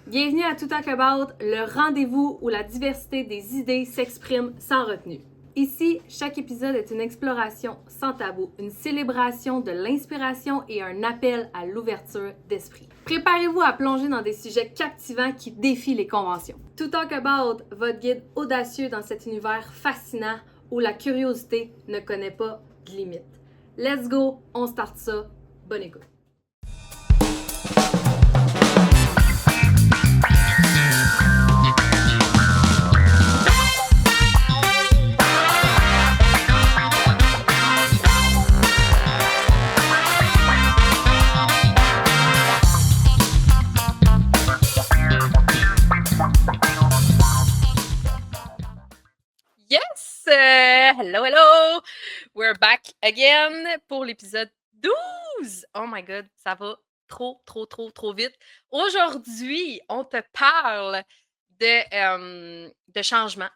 Bienvenue à To Talk About, le rendez-vous où la diversité des idées s'exprime sans retenue. Ici, chaque épisode est une exploration sans tabou, une célébration de l'inspiration et un appel à l'ouverture d'esprit. Préparez-vous à plonger dans des sujets captivants qui défient les conventions. To Talk About, votre guide audacieux dans cet univers fascinant où la curiosité ne connaît pas de limite. Let's go, on start ça. Bonne écoute. Yes! Hello! We're back again pour l'épisode 12! Oh my god, ça va trop vite. Aujourd'hui, on te parle de changement.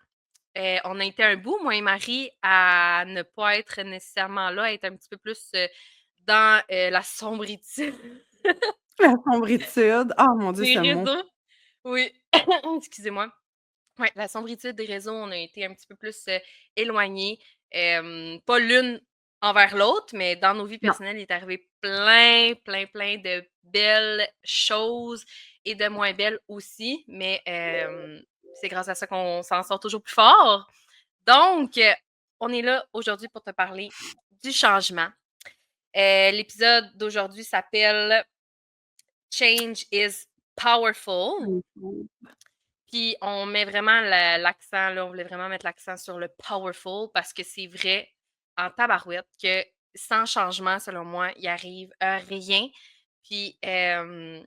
On a été un bout, moi et Marie, à ne pas être nécessairement là, à être un petit peu plus dans la sombritude La sombritude. Oh mon Dieu, des ce mot. réseaux. Oui, excusez-moi. Ouais, la sombritude des réseaux, on a été un petit peu plus éloignés. Pas l'une envers l'autre, mais dans nos vies Non. personnelles, il est arrivé plein de belles choses et de moins belles aussi. Mais c'est grâce à ça qu'on s'en sort toujours plus fort. Donc, on est là aujourd'hui pour te parler du changement. L'épisode d'aujourd'hui s'appelle Change is Powerful. Puis on met vraiment l'accent, là, on voulait vraiment mettre l'accent sur le powerful parce que c'est vrai, en tabarouette, que sans changement, selon moi, il arrive rien. Puis ce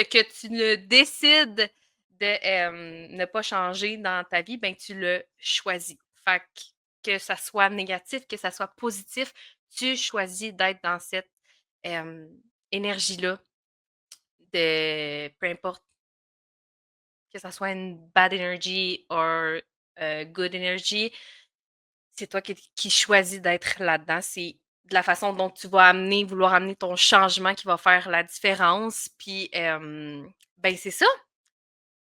que tu ne décides de ne pas changer dans ta vie, ben tu le choisis. Fait que ça soit négatif, que ça soit positif, tu choisis d'être dans cette énergie-là de peu importe que ça soit une bad energy or good energy, c'est toi qui choisis d'être là-dedans. C'est de la façon dont tu vas vouloir amener ton changement qui va faire la différence. Puis, ben c'est ça.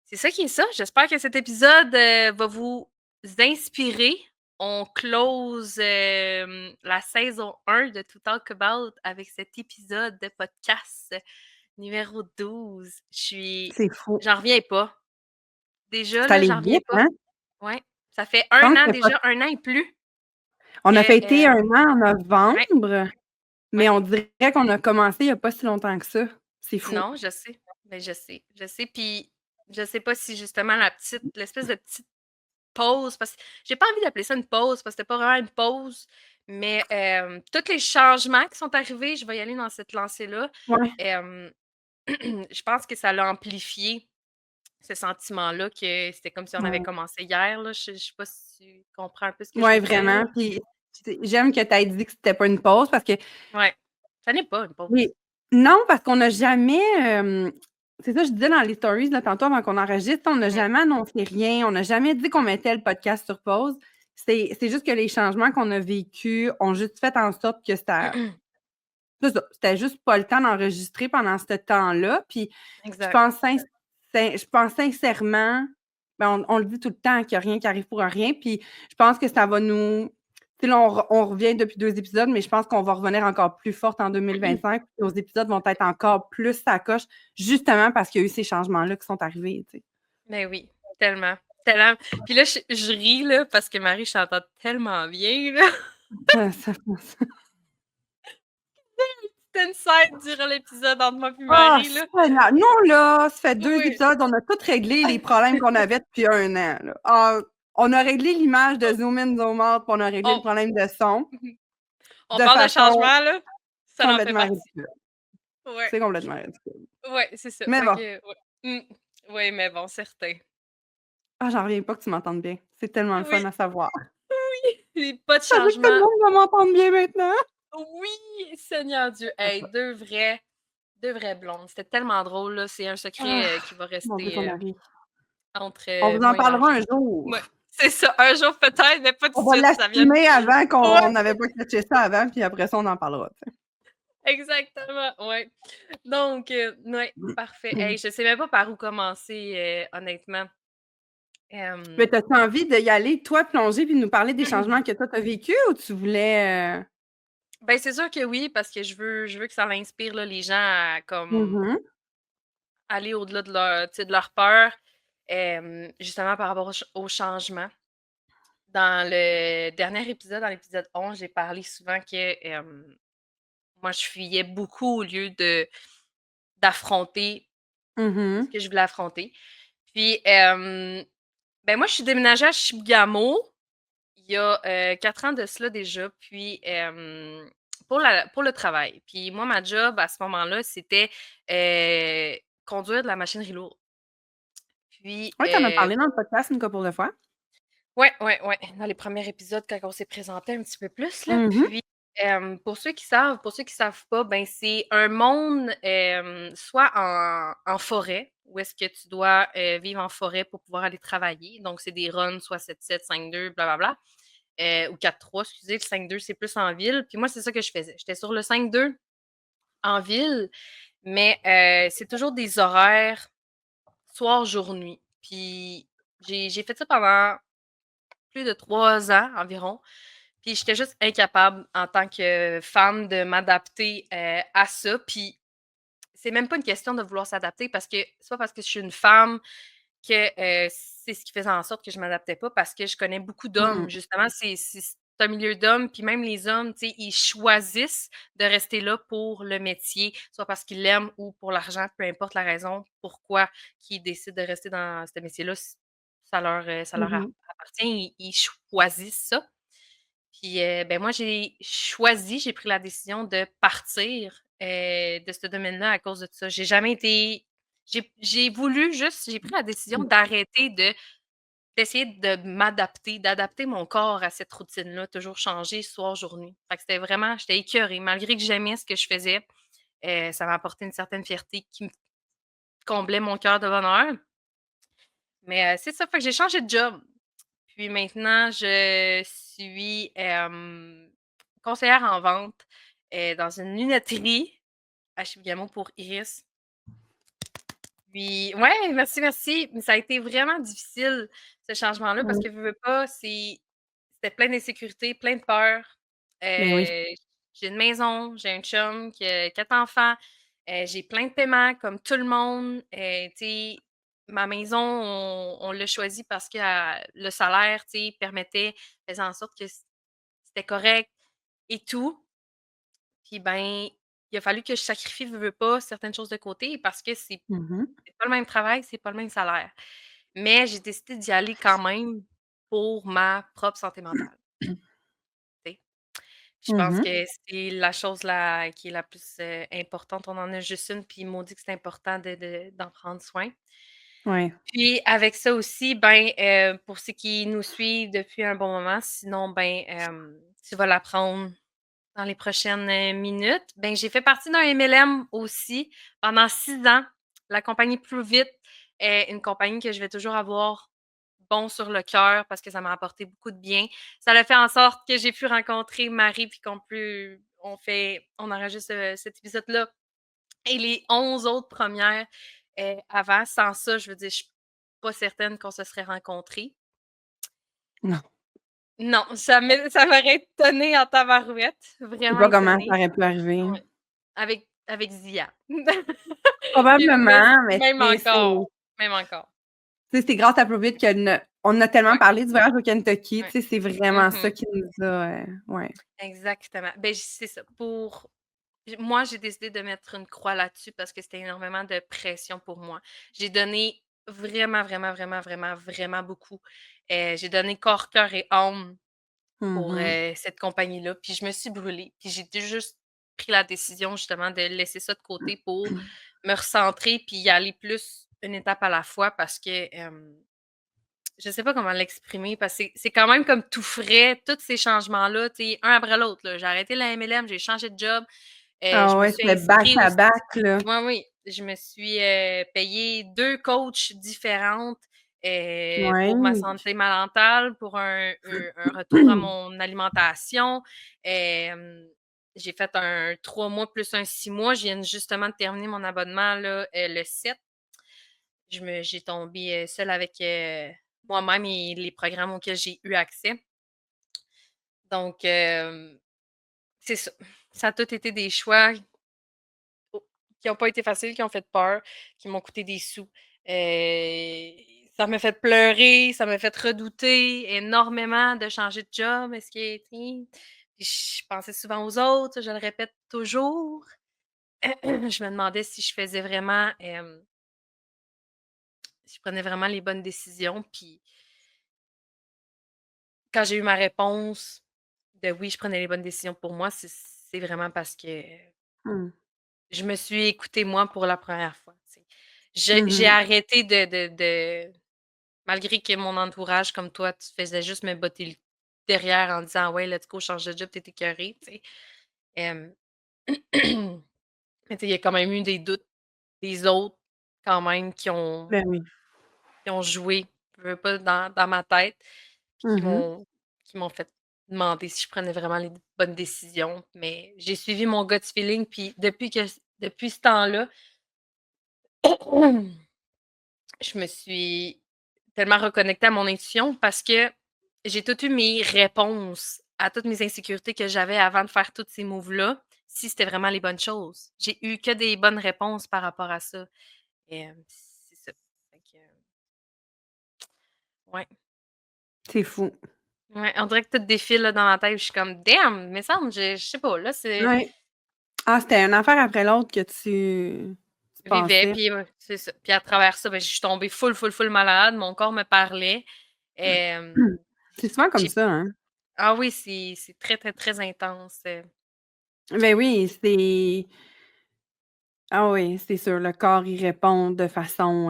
C'est ça qui est ça. J'espère que cet épisode va vous inspirer. On close la saison 1 de To Talk About avec cet épisode de podcast numéro 12. C'est fou. J'en reviens pas. Déjà, C'est là, allé j'en reviens vite, pas. hein? Ouais, ça fait Je 1 pense an que déjà, 1 an et plus on a que, fêté 1 an en ouais, novembre, mais ouais. on dirait qu'on a commencé il y a pas si longtemps que ça. C'est fou. Non, je sais. Ben, je sais, puis je sais pas si justement l'espèce de petite pause, parce que j'ai pas envie d'appeler ça une pause, parce que c'était pas vraiment une pause, mais tous les changements qui sont arrivés, je vais y aller dans cette lancée-là, Ouais. hem, je pense que ça l'a amplifié, ce sentiment-là, que c'était comme si on avait Ouais. commencé hier, là. Je sais pas si tu comprends un peu ce que je Ouais, veux dire? vraiment. Puis j'aime que tu aies dit que c'était pas une pause parce que Ouais, ça n'est pas une pause. oui, non, parce qu'on n'a jamais, c'est ça, je disais dans les stories là, tantôt avant qu'on enregistre, on n'a Mmh. jamais annoncé rien, on n'a jamais dit qu'on mettait le podcast sur pause. C'est juste que les changements qu'on a vécus ont juste fait en sorte que c'est ça, c'était juste pas le temps d'enregistrer pendant ce temps-là. Puis je Exact. pense, je pense sincèrement, ben on le dit tout le temps, qu'il n'y a rien qui arrive pour rien. Puis je pense que ça va nous. Tu sais, là, on revient depuis 2 épisodes, mais je pense qu'on va revenir encore plus forte en 2025. Puis nos épisodes vont être encore plus à coche, justement parce qu'il y a eu ces changements-là qui sont arrivés. Tu sais. Ben oui, tellement, tellement. Puis là, je ris, là, parce que Marie, je t'entends tellement bien, là. Ça. C'était une scène durant l'épisode entre moi puis Ah, Marie, là. Seigneur! Nous, là, ça fait 2 Oui. épisodes, on a tous réglé les problèmes qu'on avait depuis 1 an, là. Ah, on a réglé l'image de zoom in, zoom out, puis on a réglé le On problème de son on de parle de façon changement, là, ça en fait complètement partie. ridicule. Ouais, C'est complètement ridicule. ouais, c'est ça. Mais Fait bon. que ouais. Ouais, mais bon, certain. Ah, j'en reviens pas que tu m'entendes bien. C'est tellement le fun Oui, à savoir. puis pas de Ça veut dire que tout le changement. monde va m'entendre bien maintenant. Oui, Seigneur Dieu. Hey, deux vraies blondes. C'était tellement drôle, là. C'est un Ah, secret qui va mon Dieu, rester qu'on arrive. entre On vous en moi et parlera Marie. un jour. Ouais, c'est ça. Un jour peut-être, mais pas tout On de va suite. Ça vient. l'assumer avant Ouais, qu'on n'avait pas catché ça avant, puis après ça, on en parlera, tu sais. Exactement, ouais. Donc, ouais, parfait. Hey, je sais même pas par où commencer, honnêtement. Mais Hem, t'as-tu envie d'y aller, toi, plonger, puis nous parler des changements que toi, t'as vécu, ou tu voulais... ben, c'est sûr que oui, parce que je veux que ça inspire, là, les gens à comme Mhm. aller au-delà de leur, tu sais, de leur peur, justement par rapport au changement. Dans le dernier épisode, dans l'épisode 11, j'ai parlé souvent que, moi, je fuyais beaucoup au lieu d'affronter ce Mhm. que je voulais affronter. Puis, ben, moi, je suis déménagée à Chibougamau il y a, 4 ans de cela déjà, puis, pour le travail. Puis moi, ma job à ce moment-là, c'était, conduire de la machinerie lourde. Puis, Oui, t'en as parlé dans le podcast une couple de fois. ouais, ouais, ouais, dans les premiers épisodes quand on s'est présenté un petit peu plus là, Mhm. puis, pour ceux qui savent pas, ben, c'est un monde, soit en forêt, où est-ce que tu dois, vivre en forêt pour pouvoir aller travailler. Donc c'est des runs soit 7-7, 5-2, blablabla, ou 4-3, excusez. Le 5-2, c'est plus en ville. Puis moi, c'est ça que je faisais. J'étais sur le 5-2 en ville, mais, c'est toujours des horaires soir, jour, nuit. Puis j'ai fait ça pendant plus de 3 ans environ. Puis j'étais juste incapable en tant que femme de m'adapter, à ça. Puis c'est même pas une question de vouloir s'adapter parce que c'est pas parce que je suis une femme que, c'est ce qui faisait en sorte que je m'adaptais pas parce que je connais beaucoup Mhm. d'hommes. Justement, c'est un milieu d'hommes, puis même les hommes, tu sais, ils choisissent de rester là pour le métier, soit parce qu'ils l'aiment ou pour l'argent, peu importe la raison pourquoi qu'ils décident de rester dans ce métier-là, ça leur Mhm. appartient, ils choisissent ça. Puis, ben, moi, j'ai pris la décision de partir, de ce domaine-là à cause de ça. J'ai jamais été j'ai pris la décision d'arrêter d'essayer de m'adapter, d'adapter mon corps à cette routine-là, toujours changer soir, jour, nuit. Fait que c'était vraiment j'étais écœurée. Malgré que j'aimais ce que je faisais, ça m'a apporté une certaine fierté qui me comblait mon cœur de bonheur. Mais, c'est ça, fait que j'ai changé de job. Puis maintenant, je suis, conseillère en vente, dans une lunetterie à Chibougamau pour Iris. Puis ouais, merci, merci. Mais ça a été vraiment difficile, ce changement-là, parce que Mhm. veux pas, c'était plein d'insécurité, plein de peur. Ben oui. J'ai une maison, j'ai un chum qui a 4 enfants, j'ai plein de paiements comme tout le monde. Tu sais, ma maison, on l'a choisie parce que, le salaire, tu sais, faisait en sorte que c'était correct et tout. Puis ben, il a fallu que je sacrifie, veux pas, certaines choses de côté parce que Mhm. c'est pas le même travail, c'est pas le même salaire. Mais j'ai décidé d'y aller quand même pour ma propre santé mentale, tu sais. Je pense Mhm. que c'est la chose là qui est la plus, importante. On en a juste une, puis maudit que c'est important d'en prendre soin. Ouais. Puis avec ça aussi, ben, pour ceux qui nous suivent depuis un bon moment, sinon, ben, tu vas l'apprendre dans les prochaines, minutes. Ben, j'ai fait partie d'un MLM aussi pendant 6 ans. La compagnie Plus Vite est une compagnie que je vais toujours avoir bon sur le cœur parce que ça m'a apporté beaucoup de bien. Ça a fait en sorte que j'ai pu rencontrer Marie puis on enregistre, cet épisode-là et les 11 autres premières avant. Sans ça, je veux dire, je suis pas certaine qu'on se serait rencontrés. Non. Non, ça m'aurait étonnée en tabarouette, Je sais vraiment pas comment ça étonnée. aurait pu arriver. Ouais, avec Zia. Puis Probablement, mais même encore, même encore. c'est grâce à Provide on a tellement Ouais, parlé du voyage au Kentucky, ouais. c'est vraiment ça Mmh. qui nous a, ouais. Exactement. Ben, c'est ça. Moi, j'ai décidé de mettre une croix là-dessus parce que c'était énormément de pression pour moi. J'ai donné vraiment, vraiment, vraiment, vraiment, vraiment beaucoup. J'ai donné corps, cœur et âme pour, Mhm. cette compagnie-là, puis je me suis brûlée. Puis j'ai juste pris la décision justement de laisser ça de côté pour me recentrer puis y aller plus une étape à la fois parce que, je sais pas comment l'exprimer parce que c'est quand même comme tout frais, tous ces changements-là, tu sais, un après l'autre, là. J'ai arrêté la MLM, j'ai changé de job, je Ah me ouais, suis c'était back inscrite à aussi. back, là. Oui, oui, je me suis, payée 2 coachs différentes, pour ma Ouais. santé mentale, pour un retour à mon alimentation, hem j'ai fait un 3 mois plus un 6 mois. Je viens justement de terminer mon abonnement là, le 7. J'ai tombé seule avec moi-même et les programmes auxquels j'ai eu accès. Donc, c'est ça. Ça a tout été des choix qui n'ont pas été faciles, qui ont fait peur, qui m'ont coûté des sous. Ça m'a fait pleurer, ça m'a fait redouter énormément de changer de job. Est-ce que, tu sais, puis je pensais souvent aux autres, je le répète toujours. Je me demandais si je faisais vraiment, si je prenais vraiment les bonnes décisions. Puis quand j'ai eu ma réponse de oui, je prenais les bonnes décisions pour moi, c'est vraiment parce que Mmh. je me suis écoutée moi pour la première fois, tu sais. J'ai Mmh. arrêté de malgré que mon entourage comme toi, tu faisais juste me botter le derrière en disant: «Ouais, let's go, change de job, tu es écœurée», tu sais. Hem, mais tu sais, il y a quand même eu des doutes des autres quand même Ben oui. qui ont joué, veux, veux pas dans ma tête, puis Mmh. qui m'ont fait demander si je prenais vraiment les bonnes décisions. Mais j'ai suivi mon gut feeling, puis depuis ce temps-là, je me suis tellement reconnectée à mon intuition parce que j'ai toutes eu mes réponses à toutes mes insécurités que j'avais avant de faire tous ces moves-là, si c'était vraiment les bonnes choses. J'ai eu que des bonnes réponses par rapport à ça. Et c'est ça. Fait que, ouais. C'est fou. Ouais, on dirait que tout défile là, dans ma tête. Je suis comme damn, mais ça, je sais pas, là, c'est Ouais. Ah, c'était une affaire après l'autre que tu vivais, passais. puis c'est ça. Puis à travers ça, ben, je suis tombée full, full, full malade. Mon corps me parlait. C'est souvent comme J'ai ça, hein? Ah oui, c'est très, très, très intense. Ben oui, c'est ah oui, c'est sûr, le corps, il répond de façon,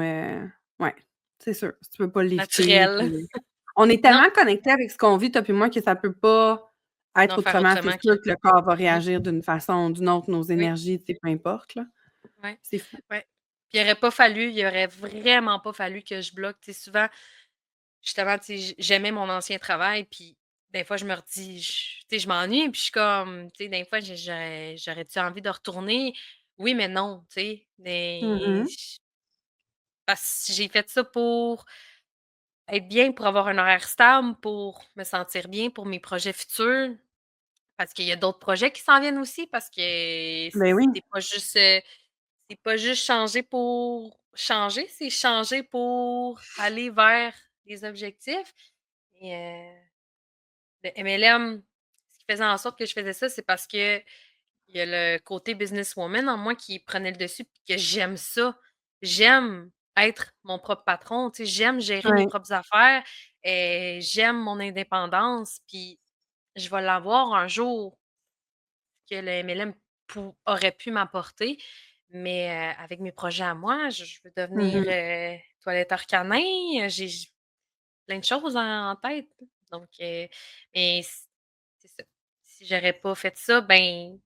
ouais, c'est sûr, tu peux pas l'éviter, Naturel. puis on est Non, tellement connectés avec ce qu'on vit, toi puis moi, que ça peut pas être non, faire autrement. C'est autrement que sûr que le corps va mmh, réagir d'une façon ou d'une autre, nos oui, énergies, tu sais, peu importe, là. ouais, C'est fou. ouais. Puis il aurait vraiment pas fallu que je bloque. Tu sais, souvent, justement, tu sais, j'aimais mon ancien travail, puis des fois, je me redis, tu sais, je m'ennuie, puis je suis comme, tu sais, des fois, j'aurais-tu envie de retourner? Oui, mais non, tu sais. Mmh Mais mh. parce que j'ai fait ça pour être bien, pour avoir un horaire stable, pour me sentir bien pour mes projets futurs. Parce qu'il y a d'autres projets qui s'en viennent aussi, parce que Ben oui. c'est pas juste changer pour changer, c'est changer pour aller vers des objectifs. Et le MLM, ce qui faisait en sorte que je faisais ça, c'est parce que il y a le côté businesswoman en moi qui prenait le dessus, puis que j'aime ça. J'aime être mon propre patron, tu sais, j'aime gérer mes Ouais. propres affaires et j'aime mon indépendance, puis je vais l'avoir un jour que le MLM aurait pu m'apporter. Mais avec mes projets à moi, je veux Mmh devenir mh. toiletteur canin, j'ai plein de choses en tête. Donc, mais c'est ça. Si j'aurais pas fait ça, ben,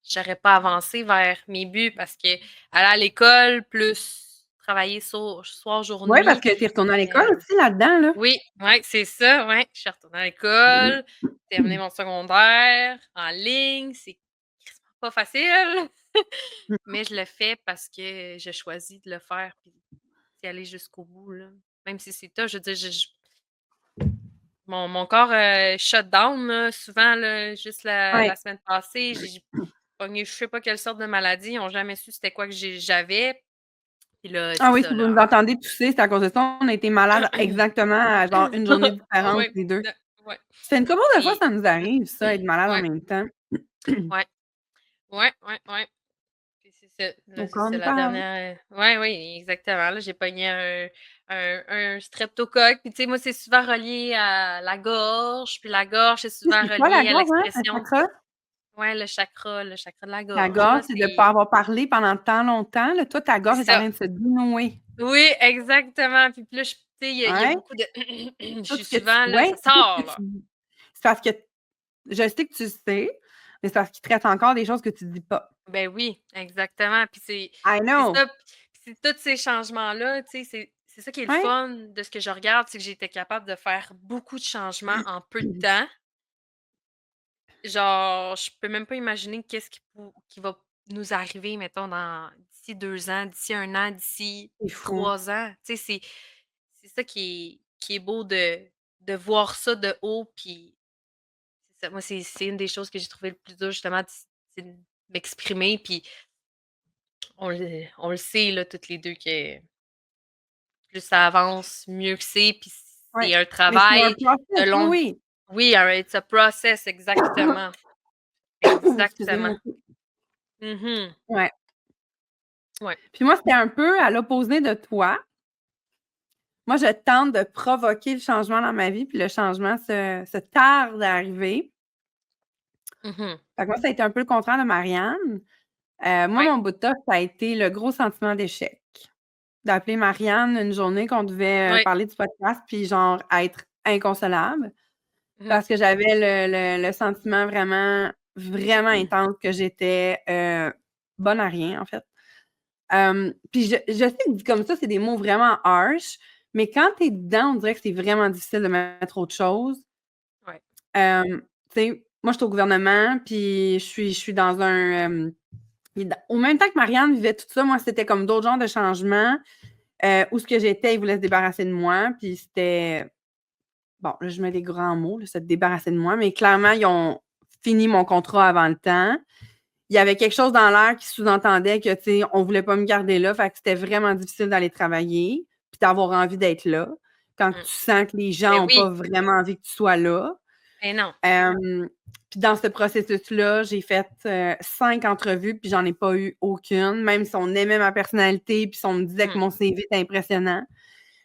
j'aurais pas avancé vers mes buts parce que aller à l'école plus travailler soir, jour, Ouais, parce nuit. que tu es retournée à l'école euh, aussi là-dedans, là? oui, ouais, c'est ça, ouais. Je suis retournée à l'école, terminé mon secondaire en ligne, c'est crissement pas facile, mais je le fais parce que je choisis de le faire puis d'y aller jusqu'au bout, là. Même si c'est tough, je veux dire, mon corps, shut down, là, souvent, là, juste la Ouais. semaine passée, j'ai pogné je sais pas quelle sorte de maladie, ils ont jamais su c'était quoi que j'avais, puis là, Ah c'est oui, ça, si vous là. nous entendez tousser, c'est à cause de ça. On a été malades exactement à genre une journée Ah différente ouais, les 2. de ouais, C'est une couple de fois puis ça nous arrive ça, être malade en ouais, même temps. ouais. Ouais, ouais, ouais. Puis c'est ça, là, Mon c'est corps ça nous la parle. dernière ouais, oui, exactement, là, j'ai pogné un streptocoque, puis tu sais, moi, c'est souvent relié à la gorge, puis la gorge, c'est Tu sais, souvent c'est quoi la relié à gorge, hein? Un l'expression chakra? ouais, le chakra de la La gorge, gorge, là, c'est de c'est pas avoir parlé pendant tant longtemps, là. Toi, ta c'est gorge est en ça. train de se dénouer. Oui, exactement, puis plus tu sais, il y a Ouais? beaucoup de je Tout suis ce que tu souvent là, ouais, ça tout ce sort, que là. tu c'est parce que je sais que tu sais, mais c'est parce qu'il te reste encore des choses que tu dis pas. Ben oui, exactement. Puis I c'est know. ça, puis c'est tous ces changements-là, tu sais, c'est ça qui est le Ouais. fun de ce que je regarde, c'est que j'ai été capable de faire beaucoup de changements en peu de temps. genre, je peux même pas imaginer qu'est-ce qui va nous arriver, mettons, d'ici 2 ans, d'ici 1 an, d'ici C'est fou. 3 ans. Tu sais, c'est ça qui est beau de voir ça de haut, puis c'est ça. Moi, c'est une des choses que j'ai trouvé le plus dur, justement, c'est de m'exprimer, puis on le sait, là, toutes les 2 que plus ça avance, mieux que c'est, puis Ouais. c'est un Mais c'est un travail de process, long. oui, Oui, it's a process, exactement. oui. Excusez-moi Exactement. aussi. Mhm. Ouais. Ouais. Puis moi, c'était un peu à l'opposé de toi. Moi, je tente de provoquer le changement dans ma vie, puis le changement se tarde à arriver. Mhm. Fait que moi, ça a été un peu le contraire de Marianne. Moi, Ouais. mon bout de top, ça a été le gros sentiment d'échec. D'appeler Marianne une journée qu'on devait Ouais. parler du podcast, puis genre être inconsolable. Mhm. Parce que j'avais le sentiment vraiment, vraiment intense que j'étais bonne à rien, en fait. Puis je sais que dit comme ça, c'est des mots vraiment harsh, mais quand t'es dedans, on dirait que c'est vraiment difficile de mettre autre chose. Ouais. Tu sais, moi, je suis au gouvernement, puis je suis dans un... au même temps que Marianne vivait tout ça, moi, c'était comme d'autres genres de changements. Où ce que j'étais, ils voulaient se débarrasser de moi, puis c'était... Bon, là, je mets des grands mots, là, se débarrasser de moi, mais clairement, ils ont fini mon contrat avant le temps. Il y avait quelque chose dans l'air qui sous-entendait que, tu sais, on voulait pas me garder là, fait que c'était vraiment difficile d'aller travailler, puis d'avoir envie d'être là, quand Mm. tu sens que les Ben gens ont oui. pas vraiment envie que tu sois là. Ben non. Puis dans ce processus-là, j'ai fait 5 entrevues, puis j'en ai pas eu aucune, même si on aimait ma personnalité, puis si on me disait que Mhm. mon CV était impressionnant.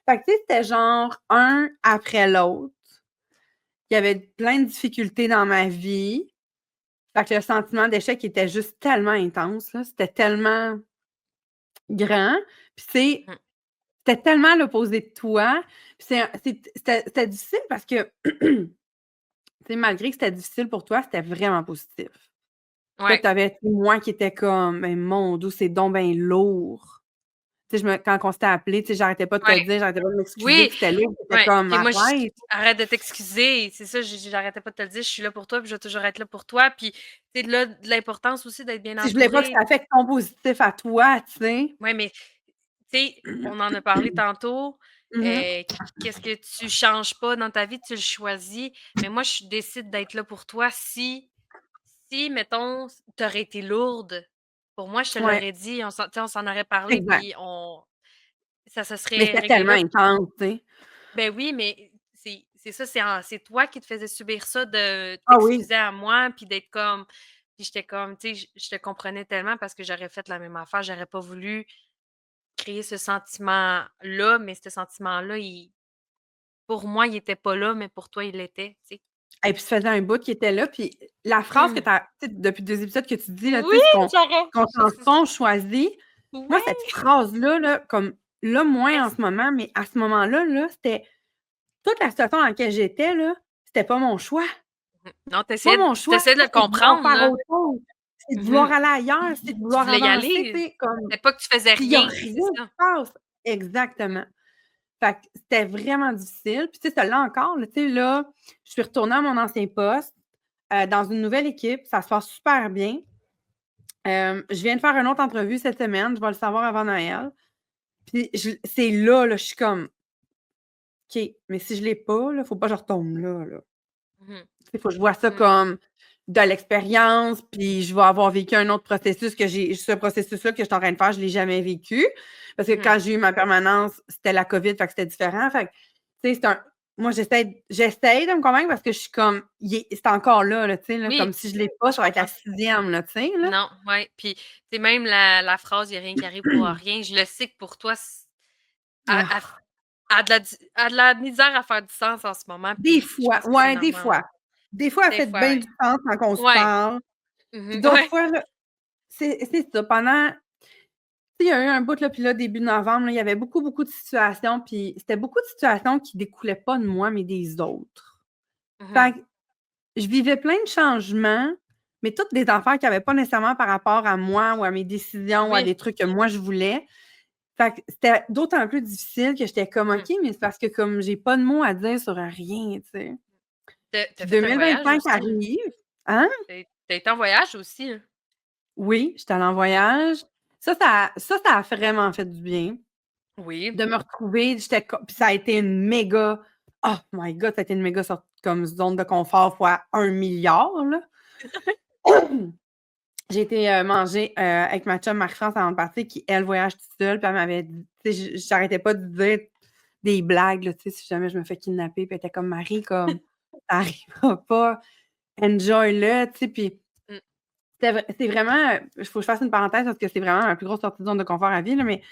Fait que, tu sais, c'était genre un après l'autre. Il y avait plein de difficultés dans ma vie. Fait que le sentiment d'échec était juste tellement intense, là. C'était tellement grand. Puis c'est Mhm. c'était tellement à l'opposé de toi. Puis c'était difficile parce que, tu sais, malgré que c'était difficile pour toi, c'était vraiment positif. Là, Ouais. tu avais moi qui était comme: «Mais mon Dieu, c'est donc ben lourd». Tu sais, quand on s'était appelé, tu sais, j'arrêtais pas de te Ouais. dire, j'arrêtais pas de m'excuser Oui. que c'était lourd. C'était Ouais. comme: Puis moi, «Arrête». arrête de t'excuser. C'est ça, j'arrêtais pas de te le dire. Je suis là pour toi, puis je vais toujours être là pour toi. Puis, tu sais, là, de l'importance aussi d'être bien Tu sais, je voulais pas que entouré. ça affecte ton positif à toi, tu sais? Ouais, mais tu sais, on en a parlé tantôt. Mmh. Qu'est-ce que tu changes pas dans ta vie, tu le choisis. Mais moi, je décide d'être là pour toi si, mettons, tu aurais été lourde. Pour moi, je te Ouais, l'aurais dit, tu sais, on s'en aurait parlé, exact. puis ça se Mais serait c'était réglé tellement là. intense, tu sais? Ben oui, mais c'est ça, c'est toi qui te faisais subir ça, de Ah oui, t'excuser à moi, puis d'être comme, puis j'étais comme, tu sais, je te comprenais tellement parce que j'aurais fait la même affaire. J'aurais pas voulu créer ce sentiment-là, mais ce sentiment-là, pour moi, il était pas là, mais pour toi, il l'était, tu sais? et puis ça faisait un bout qui était là, puis la phrase que Mmh. tu as tu sais, depuis 2 épisodes que tu dis, là, tu Oui, sais, ce qu'on j'aurais qu'on je sais chanson choisit, moi, cette ouais, phrase-là, là, comme là, moins en est-ce ce moment, mais à ce moment-là, là, c'était toute la situation dans laquelle j'étais, là, c'était pas mon choix. non, Pas mon choix, tu de le c'est de vouloir comprendre, faire là. autre chose, c'est de vouloir Mmh. aller ailleurs, c'est de Tu vouloir voulais y avancer, tu aller, sais, comme c'était pas que tu faisais puis il y a rien, rien c'est qui ça. se passe. Exactement. Fait que c'était vraiment difficile. Puis tu sais, ça l'est encore, là, tu sais, là, je suis retournée à mon ancien poste, dans une nouvelle équipe, ça se passe super bien. Je viens de faire une autre entrevue cette semaine, je vais le savoir avant Noël. Puis c'est là, je suis comme: «OK, mais si je l'ai pas, là, faut pas que je retombe là, là». Mmh Il faut que je vois ça mh. comme de l'expérience, puis je vais avoir vécu un autre processus ce processus-là que je suis en train de faire, je l'ai jamais vécu. Parce que Mmh quand j'ai eu ma permanence, c'était la COVID, fait que c'était différent. Fait que, tu sais, moi, j'essaie de me convaincre parce que je suis comme, c'est encore là, tu sais, là, Oui, comme si je l'ai pas, je ça va être la comprends. 6e, là, tu sais, là. Non, ouais, puis, tu sais, même la phrase: «Il y a rien qui arrive pour rien», je le sais que pour toi, a a Ah, a de la misère à faire du sens en ce moment, des puis je fois, pense que c'est ouais, des normal. fois. Des fois, elle Des fait fois, bien ouais. du sens quand on se Ouais. parle. Puis Mmh d'autres ouais. fois, là, c'est ça, tu sais, il y a eu un bout, là, puis là, début novembre, là, il y avait beaucoup, beaucoup de situations, puis c'était beaucoup de situations qui découlaient pas de moi, mais des autres. Mmh Fait que je vivais plein de changements, mais toutes des affaires qui avaient pas nécessairement par rapport à moi ou à mes décisions ou à Oui. des trucs que moi je voulais. Fait que c'était d'autant plus difficile que j'étais comme: Mmh. «OK, mais c'est parce que comme j'ai pas de mots à dire sur rien», tu sais. Tu Puis fait un voyage 2025 aussi? arrive. Hein? T'as été en voyage aussi, hein? Oui, j'étais allée en voyage. Ça a vraiment fait du bien Oui. de me retrouver. Puis ça a été une méga. Oh my God, ça a été une méga sorte comme zone de confort fois 1 milliard, là. J'ai été manger avec ma chum Marie-France avant de partir, qui, elle, voyage toute seule. Puis elle m'avait dit, tu sais, j'arrêtais pas de dire des blagues, là, tu sais, si jamais je me fais kidnapper. Puis elle était comme, Marie, comme, ça arrivera pas. Enjoy-le, tu sais. Puis Mm. c'est vraiment, il faut que je fasse une parenthèse parce que c'est vraiment ma plus grosse sortie de zone de confort à vie, là, mais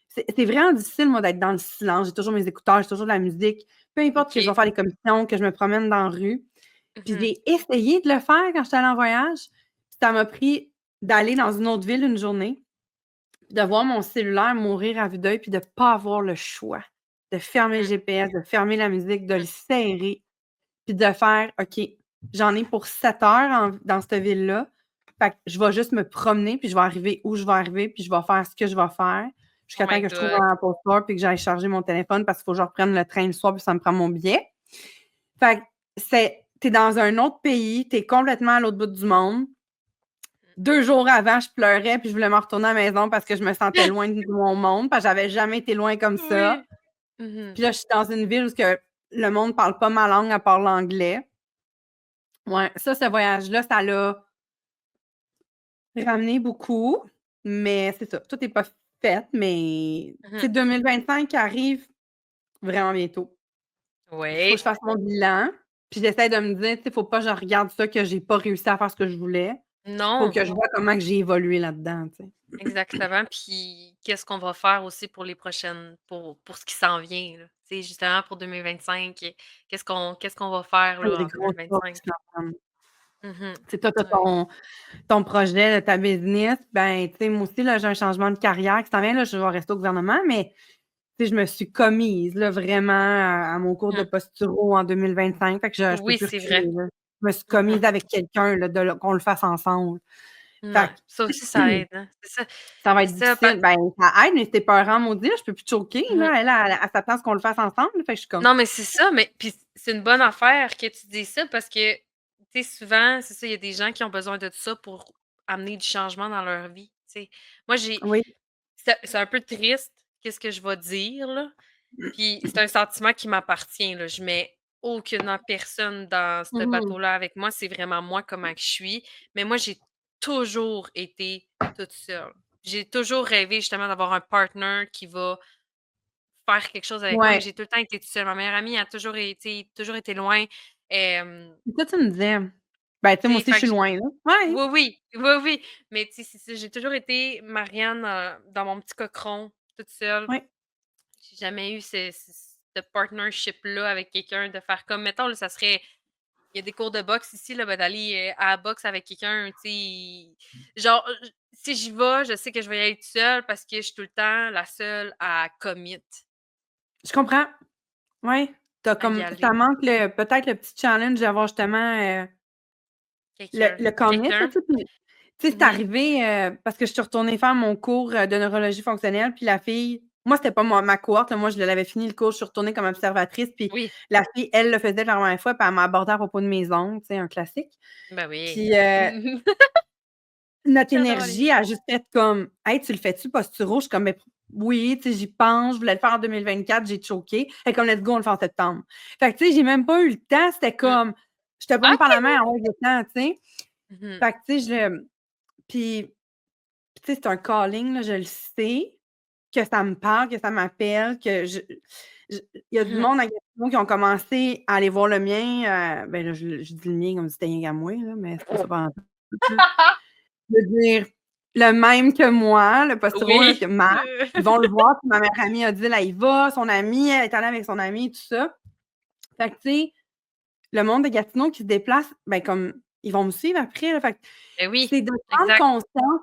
c'est vraiment difficile, moi, d'être dans le silence. J'ai toujours mes écouteurs, j'ai toujours de la musique. Peu importe que je vais OK. faire des commissions, que je me promène dans la rue. Puis Mhm. j'ai essayé de le faire quand j'étais allée en voyage. Puis ça m'a pris d'aller dans une autre ville une journée, puis de voir mon cellulaire mourir à vue d'œil, puis de ne pas avoir le choix de fermer le Mm. GPS, de fermer la musique, de le Mm. serrer, puis de faire OK, j'en ai pour 7 heures dans cette ville-là. Fait que je vais juste me promener, puis je vais arriver où je vais arriver, puis je vais faire ce que je vais faire Oh jusqu'à temps my que je trouve God. un Apple Store, puis que j'aille charger mon téléphone parce qu'il faut que je reprenne le train le soir, puis ça me prend mon billet. Fait que t'es dans un autre pays, t'es complètement à l'autre bout du monde. 2 jours avant, je pleurais, puis je voulais me retourner à la maison parce que je me sentais loin de mon monde, parce que j'avais jamais été loin comme ça. Oui. Mhm. Puis là, je suis dans une ville où que le monde parle pas ma langue à part l'anglais. Ouais, ça, ce voyage-là, ça l'a ramené beaucoup, mais c'est ça, tout n'est pas fait, mais Mhm. c'est 2025 qui arrive vraiment bientôt. Il faut que je Oui. fasse mon bilan, puis j'essaie de me dire, tu sais, faut pas que je regarde ça, que j'ai pas réussi à faire ce que je voulais. Faut Non, que je vois comment que j'ai évolué là-dedans, tu sais. exactement. Puis qu'est-ce qu'on va faire aussi pour les prochaines, pour ce qui s'en vient, là? Tu sais, justement, pour 2025, qu'est-ce qu'on va faire Il y a là, des en grosses choses 2025? qui s'en viennent. Mhm. Tu sais, toi, tu Ouais. ton projet de ta business, ben, tu sais, moi aussi, là, j'ai un changement de carrière qui s'en vient, là, je vais rester au gouvernement, mais tu sais, je me suis commise, là, vraiment à mon cours de Mhm. posturo en 2025, fait que je peux Oui, plus c'est vrai. reculer, là. Je me suis Mhm. commise avec quelqu'un, là, qu'on le fasse ensemble. Fait Ouais. Ça que aussi, ça aide, hein. ça va être C'est ça. difficile. Ben, ça aide, mais c'était peurant, maudit, là, je peux plus te choquer, Mhm. là. Elle s'attend à ce qu'on le fasse ensemble, fait que je suis comme Non, mais c'est ça, mais puis c'est une bonne affaire que tu dis ça parce que, tu sais, souvent, c'est ça, il y a des gens qui ont besoin de ça pour amener du changement dans leur vie, tu sais. Moi, oui. c'est un peu triste, qu'est-ce que je vais dire, là. Puis c'est un sentiment qui m'appartient, là. Je mets aucunement personne dans ce Mhm. bateau-là avec moi. C'est vraiment moi comment que je suis. Mais moi, j'ai toujours été toute seule. J'ai toujours rêvé justement d'avoir un partner qui va faire quelque chose avec moi, mais Ouais. j'ai tout le temps été toute seule. Ma meilleure amie a toujours été loin. C'est ça, tu me disais. Ben, tu sais, Tu moi sais, aussi, je fait suis que loin, là. Ouais. oui, oui, oui, oui. Mais tu sais, c'est ça, j'ai toujours été Marianne dans mon petit cochon, toute seule. Ouais. J'ai jamais eu ce partnership-là avec quelqu'un, de faire comme, mettons, là, ça serait, il y a des cours de boxe ici, là, ben, d'aller à la boxe avec quelqu'un, tu sais. Genre, si j'y vais, je sais que je vais y être seule parce que je suis tout le temps la seule à commit, Je comprends. Ouais. T'as à y comme ça aller. manque peut-être le petit challenge d'avoir justement, Quelqu'un. le commit, là, Quelqu'un. tu sais, puis tu sais, c'est Mhm. arrivé, parce que je suis retournée faire mon cours, de neurologie fonctionnelle, puis la fille moi, c'était pas ma cohorte, là, moi, je l'avais fini le cours, je suis retournée comme observatrice, puis Oui. la fille, elle le faisait la première fois, puis elle m'a abordé à propos de mes ongles, tu sais, un classique. Ben oui. Puis, notre J'adore les énergie a juste fait comme: «Hey, tu le fais-tu posturo?» Je suis comme: «Ben, oui, tu sais, j'y pense, je voulais le faire en 2024, j'ai choqué». Elle est comme: «Let's go, on le fait en septembre». Fait que, tu sais, j'ai même pas eu le temps, c'était Mmh. comme je te prends par la OK! main, ah ouais, viens-t'en, tu sais? Mhm. Fait que, tu sais, puis, tu sais, c'est un calling, là, je le sais, que ça me parle, que ça m'appelle, que je il y a du Mhm. monde à Gatineau qui ont commencé à aller voir le mien, ben, là, je dis le mien comme si c'était rien qu'à moi, là, mais c'est pas ça pantoute, là. Je veux dire, le même que moi, le posturo, là, Oui. que Marc, ils vont le voir, puis ma meilleure amie a dit: «Elle y va, son amie, elle est allée avec son amie», tout ça. Fait que, tu sais, le monde de Gatineau qui se déplace, ben, comme ils vont me suivre après, là, fait que Ben oui, c'est de prendre exact. conscience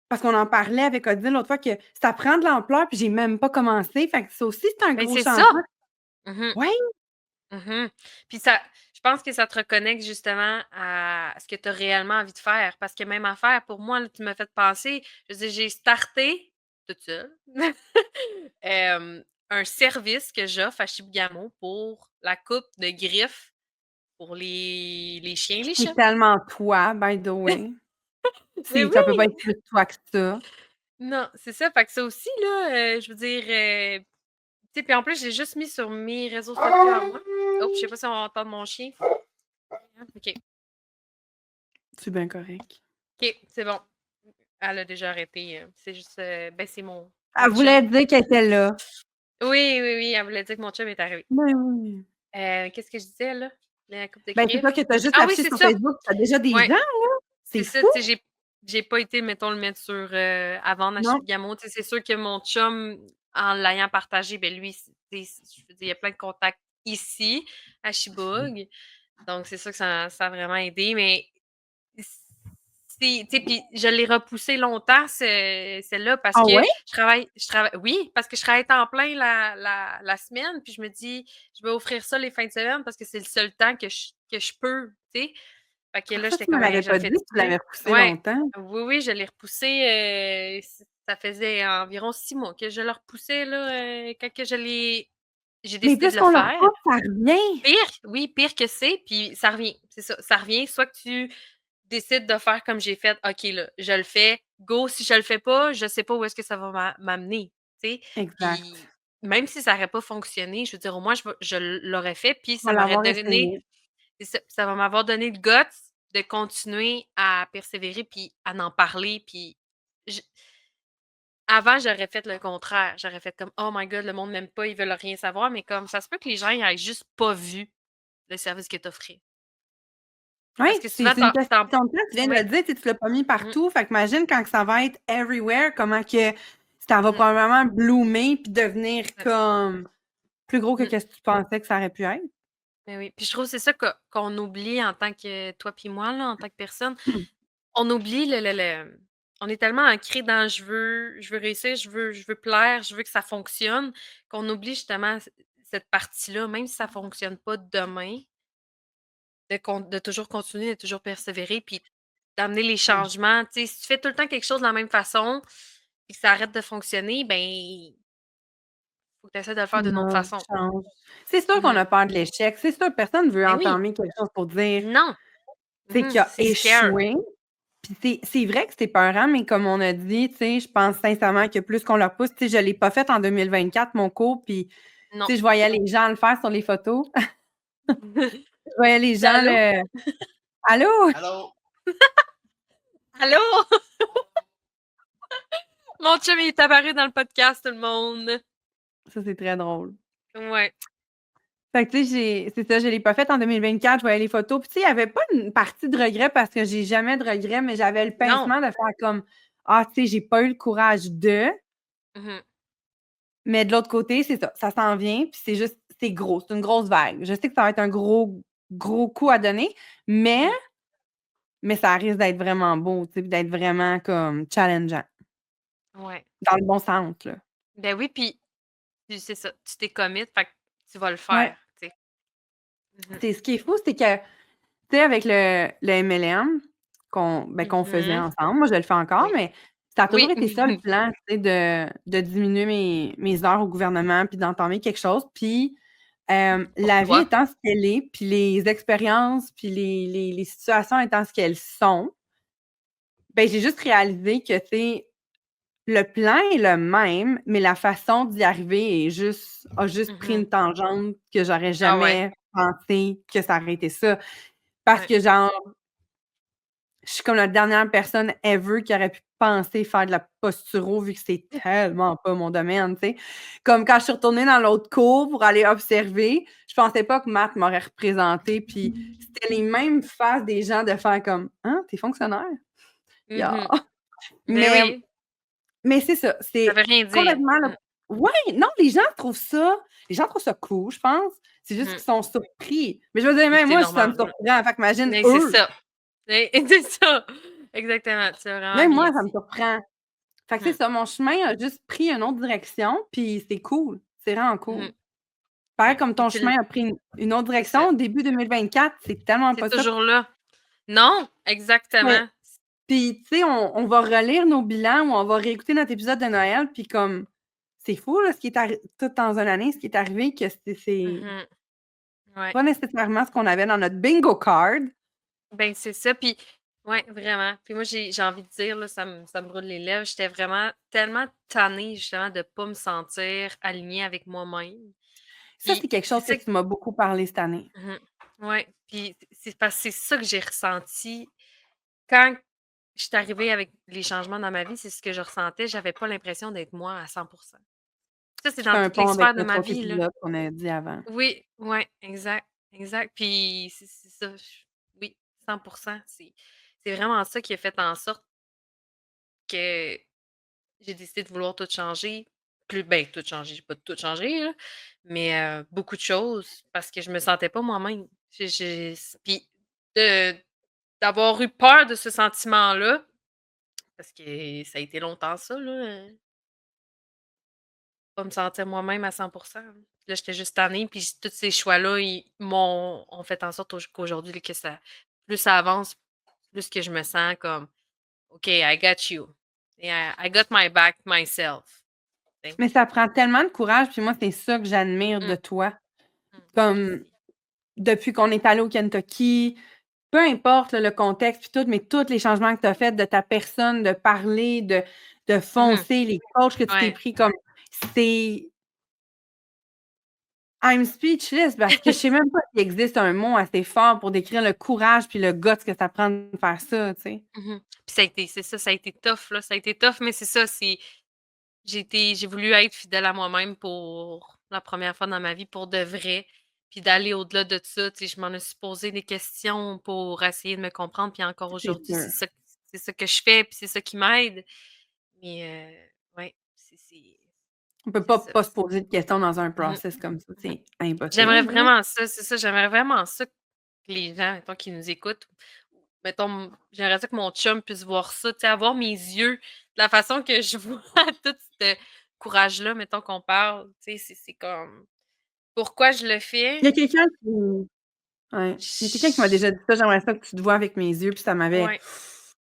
parce qu'on en parlait avec Odile l'autre fois que ça prend de l'ampleur, puis j'ai même pas commencé, fait que ça aussi, c'est un Ben gros c'est ça! changement. Mhm. Ouais, Mhm. Puis je pense que ça te reconnecte justement à ce que tu as réellement envie de faire. Parce que même affaire, pour moi, là, tu m'as fait penser, je veux dire, j'ai starté toute seule un service que j'offre à Chibougamau pour la coupe de griffes pour les chiens, les C'est chats. tellement toi, by the way. Mais Ça peut oui! pas être plus toi que ça. Non, c'est ça. Fait que ça aussi, là, je veux dire, tu sais, puis en plus, j'ai juste mis sur mes réseaux sociaux à moi. Oh, je sais pas si on va entendre mon chien. OK. C'est bien correct. OK, c'est bon. Elle a déjà arrêté. C'est juste, ben, c'est mon Elle chum. voulait dire qu'elle était là. Oui, oui, oui, elle voulait dire que mon chum est arrivé. Ben oui. Qu'est-ce que je disais, là? La coupe de Ben, c'est griffes. ça que t'as juste Ah oui, affiché c'est sur ça! Facebook, t'as déjà des Ouais, gens, là. c'est C'est ça, fou! tu sais, j'ai pas été, mettons, le mettre sur, à vendre à Non. Chibougamau. Tu sais, c'est sûr que mon chum, en l'ayant partagé, ben lui, tu sais, je veux dire, il y a plein de contacts ici, à Chiboug. Donc, c'est sûr que ça a vraiment aidé, mais tu sais, puis je l'ai repoussé longtemps, celle-là, parce Ah que ouais? oui, parce que je travaille temps plein la semaine, puis je me dis, je vais offrir ça les fins de semaine parce que c'est le seul temps que je peux, tu sais. Fait que Ah, là, ça, j'étais tu me comme, hey, l'avais je le pas dit, tu fais-tu? l'avais repoussé Ouais. longtemps. Oui, oui, je l'ai repoussé, ça faisait environ 6 mois que je le repoussais, là, quand que j'ai Mais décidé de le puisqu'on le faire. repousse, ça revient. Pire, oui, pire que c'est, puis ça revient, c'est ça, ça revient. Soit que tu décides de faire comme j'ai fait, OK, là, je le fais, go. Si je le fais pas, je sais pas où est-ce que ça va m'amener, tu sais? Exact. Puis même si ça aurait pas fonctionné, je veux dire, au moins, je l'aurais fait, puis On va ça m'aurait l'avoir donné, essayé. ça va m'avoir donné le guts de continuer à persévérer, puis à en parler, puis je avant, j'aurais fait le contraire. J'aurais fait comme: «Oh my god, le monde m'aime pas, ils veulent rien savoir», mais comme ça se peut que les gens ils aient juste pas vu le service que tu offrais. Oui, Parce que souvent, c'est une tu en question de temps, tu viens de le ouais. dire, tu l'as pas mis Mmh, partout. Fait qu'imagine quand que ça va être everywhere, comment que ça va mmh, probablement bloomer puis devenir ouais, comme plus gros que mmh. qu'est-ce que tu pensais que ça aurait pu être. Ben oui, puis je trouve que c'est ça qu'on oublie en tant que toi puis moi, là, en tant que personne. On oublie on est tellement ancré dans «je veux réussir, je veux plaire, je veux que ça fonctionne», qu'on oublie justement cette partie-là, même si ça fonctionne pas demain. De toujours continuer, de toujours persévérer, puis d'amener les changements. Tu sais, si tu fais tout le temps quelque chose de la même façon, puis que ça arrête de fonctionner, ben, faut que tu essaies de le faire d'une autre Non, façon. change. C'est sûr qu'on Mmh. a peur de l'échec. C'est sûr, personne ne veut Ben oui, entamer quelque chose pour dire, non. tu sais, qu'il a C'est scare. échoué. Puis c'est vrai que c'est peurant, mais comme on a dit, tu sais, je pense sincèrement que plus qu'on leur pousse, tu sais, je l'ai pas fait en 2024, mon cours, puis, tu Non. sais, je voyais les gens le faire sur les photos. Je voyais les gens Allô? le allô? Allô? Allô? Mon chum, il est apparu dans le podcast, tout le monde. Ça, c'est très drôle. Ouais. Fait que, tu sais, c'est ça, je l'ai pas fait en 2024, je voyais les photos. Puis, tu sais, il y avait pas une partie de regret parce que j'ai jamais de regret, mais j'avais le Non. pincement de faire comme: «Ah, tu sais, j'ai pas eu le courage de». Mmh. Mais de l'autre côté, c'est ça, ça s'en vient, puis c'est juste c'est gros, c'est une grosse vague. Je sais que ça va être un gros, gros coup à donner, mais Mmh. ça risque d'être vraiment beau, tu sais, puis d'être vraiment comme challengeant, Ouais. dans le bon sens, là. Ben oui, puis c'est ça, tu t'es commit, fait que tu vas le Ouais. faire, tu sais. Mmh. C'est ce qui est fou, c'est que, tu sais, avec le MLM qu'on faisait Mmh. ensemble, moi je le fais encore, Oui. mais ça a toujours Oui. été ça le plan, tu sais, de diminuer mes heures au gouvernement puis d'entamer quelque chose. Puis, Pour la vie toi. étant ce qu'elle est, puis les expériences, puis les situations étant ce qu'elles sont, ben j'ai juste réalisé que, tu sais, le plan est le même, mais la façon d'y arriver a juste pris Mmh. une tangente que j'aurais Ah ouais, jamais pensé que ça aurait été ça. Parce ouais. que genre, je suis comme la dernière personne ever qui aurait pu penser faire de la posturo vu que c'est tellement pas mon domaine, tu sais? Comme quand je suis retournée dans l'autre cours pour aller observer, je pensais pas que Matt m'aurait représentée, puis c'était les mêmes faces des gens de faire comme: «Hein, tu es fonctionnaire? Yeah!» Mmh. Ben Mais oui, c'est ça, ça c'est veut rien dire. complètement le ouais, non, les gens trouvent ça cool, je pense. C'est juste Mmh. qu'ils sont surpris. Mais je veux dire, Mais même c'est moi, ça me normal. surprend, fait qu'imagine Mais c'est eux. ça. C'est ça. Exactement, tu as vraiment Même bien moi, ça me dit. surprend. Fait que c'est Mmh. ça, mon chemin a juste pris une autre direction, puis c'est cool. C'est vraiment Mmh. cool. Pareil Ouais. comme Puis ton chemin a pris une autre c'est ça, direction, début 2024, c'est tellement c'est pas ça. toujours là. Non, Ouais. exactement. Puis, tu sais, on va relire nos bilans ou on va réécouter notre épisode de Noël, puis comme, c'est fou, là, ce qui est tout dans une année, ce qui est arrivé, que c'est Mmh. Ouais. Pas nécessairement ce qu'on avait dans notre bingo card. Ben, c'est ça. Puis, ouais, vraiment. Puis moi, j'ai envie de dire, là, ça me brûle les lèvres. J'étais vraiment tellement tannée, justement, de pas me sentir alignée avec moi-même. Ça, Puis, c'est quelque c'est chose que ça. tu m'as beaucoup parlé cette année. Ouais. Puis, c'est parce que c'est ça que j'ai ressenti quand je suis arrivée avec les changements dans ma vie. C'est ce que je ressentais. J'avais pas l'impression d'être moi à 100%. Ça, c'est Je fais dans un toutes les pont avec sphères de notre ma autre vie, là. épisode qu'on a dit avant. Oui, ouais, exact, exact. Puis c'est ça, oui, 100%. C'est vraiment ça qui a fait en sorte que j'ai décidé de vouloir tout changer. Ben, tout changer, j'ai pas tout changé, là, mais beaucoup de choses parce que je me sentais pas moi-même. Puis de- d'avoir eu peur de ce sentiment-là, parce que ça a été longtemps ça, là, pas me sentir moi-même à 100%. Là, j'étais juste tannée, puis tous ces choix-là, ils ont fait en sorte qu'aujourd'hui, que plus ça avance, plus que je me sens comme, OK, I got you. Yeah, I got my back myself. T'sais. Mais ça prend tellement de courage, puis moi, c'est ça que j'admire de Mm, toi. Comme merci. depuis qu'on est allé au Kentucky, peu importe là, le contexte, puis tout, mais tous les changements que tu as faits de ta personne, de parler, de foncer, les coachs que tu t'es Ouais. pris, comme c'est. I'm speechless parce que je sais même pas s'il existe un mot assez fort pour décrire le courage puis le guts que ça prend de faire ça, tu sais. Mhm. Puis c'est ça, ça a été tough, là. Ça a été tough, mais c'est ça, j'ai voulu être fidèle à moi-même pour la première fois dans ma vie, pour de vrai, puis d'aller au-delà de ça. Tu sais, je m'en suis posé des questions pour essayer de me comprendre, puis encore C'est aujourd'hui, sûr. c'est ça que je fais, puis c'est ça qui m'aide. Mais ouais, On peut c'est ça. pas se poser de questions dans un Mhm. process comme ça, c'est impossible. J'aimerais là. vraiment ça, c'est ça, j'aimerais vraiment ça que les gens, mettons, qui nous écoutent, mettons, j'aimerais ça que mon chum puisse voir ça, tu sais, avoir mes yeux, de la façon que je vois tout ce courage-là, mettons qu'on parle, tu sais, c'est comme, pourquoi je le fais? Il y a quelqu'un qui. Ouais. Il y a quelqu'un qui m'a déjà dit ça, j'aimerais ça que tu te vois avec mes yeux, puis ça m'avait. Ouais.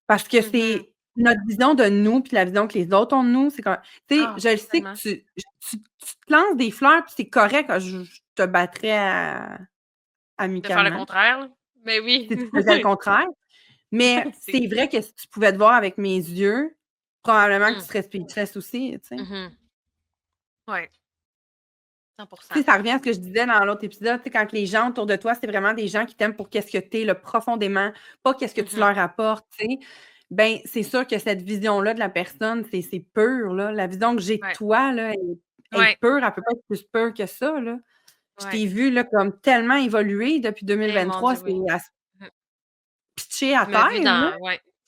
Parce que Mhm. c'est notre vision de nous, puis la vision que les autres ont de nous, c'est comme. Tu sais, Ah, je le sais que tellement. tu te lances des fleurs, puis c'est correct, je te battrais De faire le amicalement contraire, là. Ben oui. si tu faisais le contraire. Mais C'est c'est vrai que si tu pouvais te voir avec mes yeux, probablement que tu Mm. serais speechless aussi, tu sais. Mhm. Ouais, Tu 100%. sais, ça revient à ce que je disais dans l'autre épisode, tu sais, quand les gens autour de toi, c'est vraiment des gens qui t'aiment pour qu'est-ce que tu es, là, profondément, pas qu'est-ce que tu Mhm. leur apportes, tu sais. Ben, c'est sûr que cette vision-là de la personne, c'est pur, là. La vision que j'ai de Ouais. toi, là, elle est Ouais. pure, elle peut pas être plus pure que ça, là. Je Ouais. t'ai vu, là, comme tellement évoluer depuis Eh mon 2023, Dieu, c'est oui. à se Mhm. pitcher à Tu m'as vu terre, là.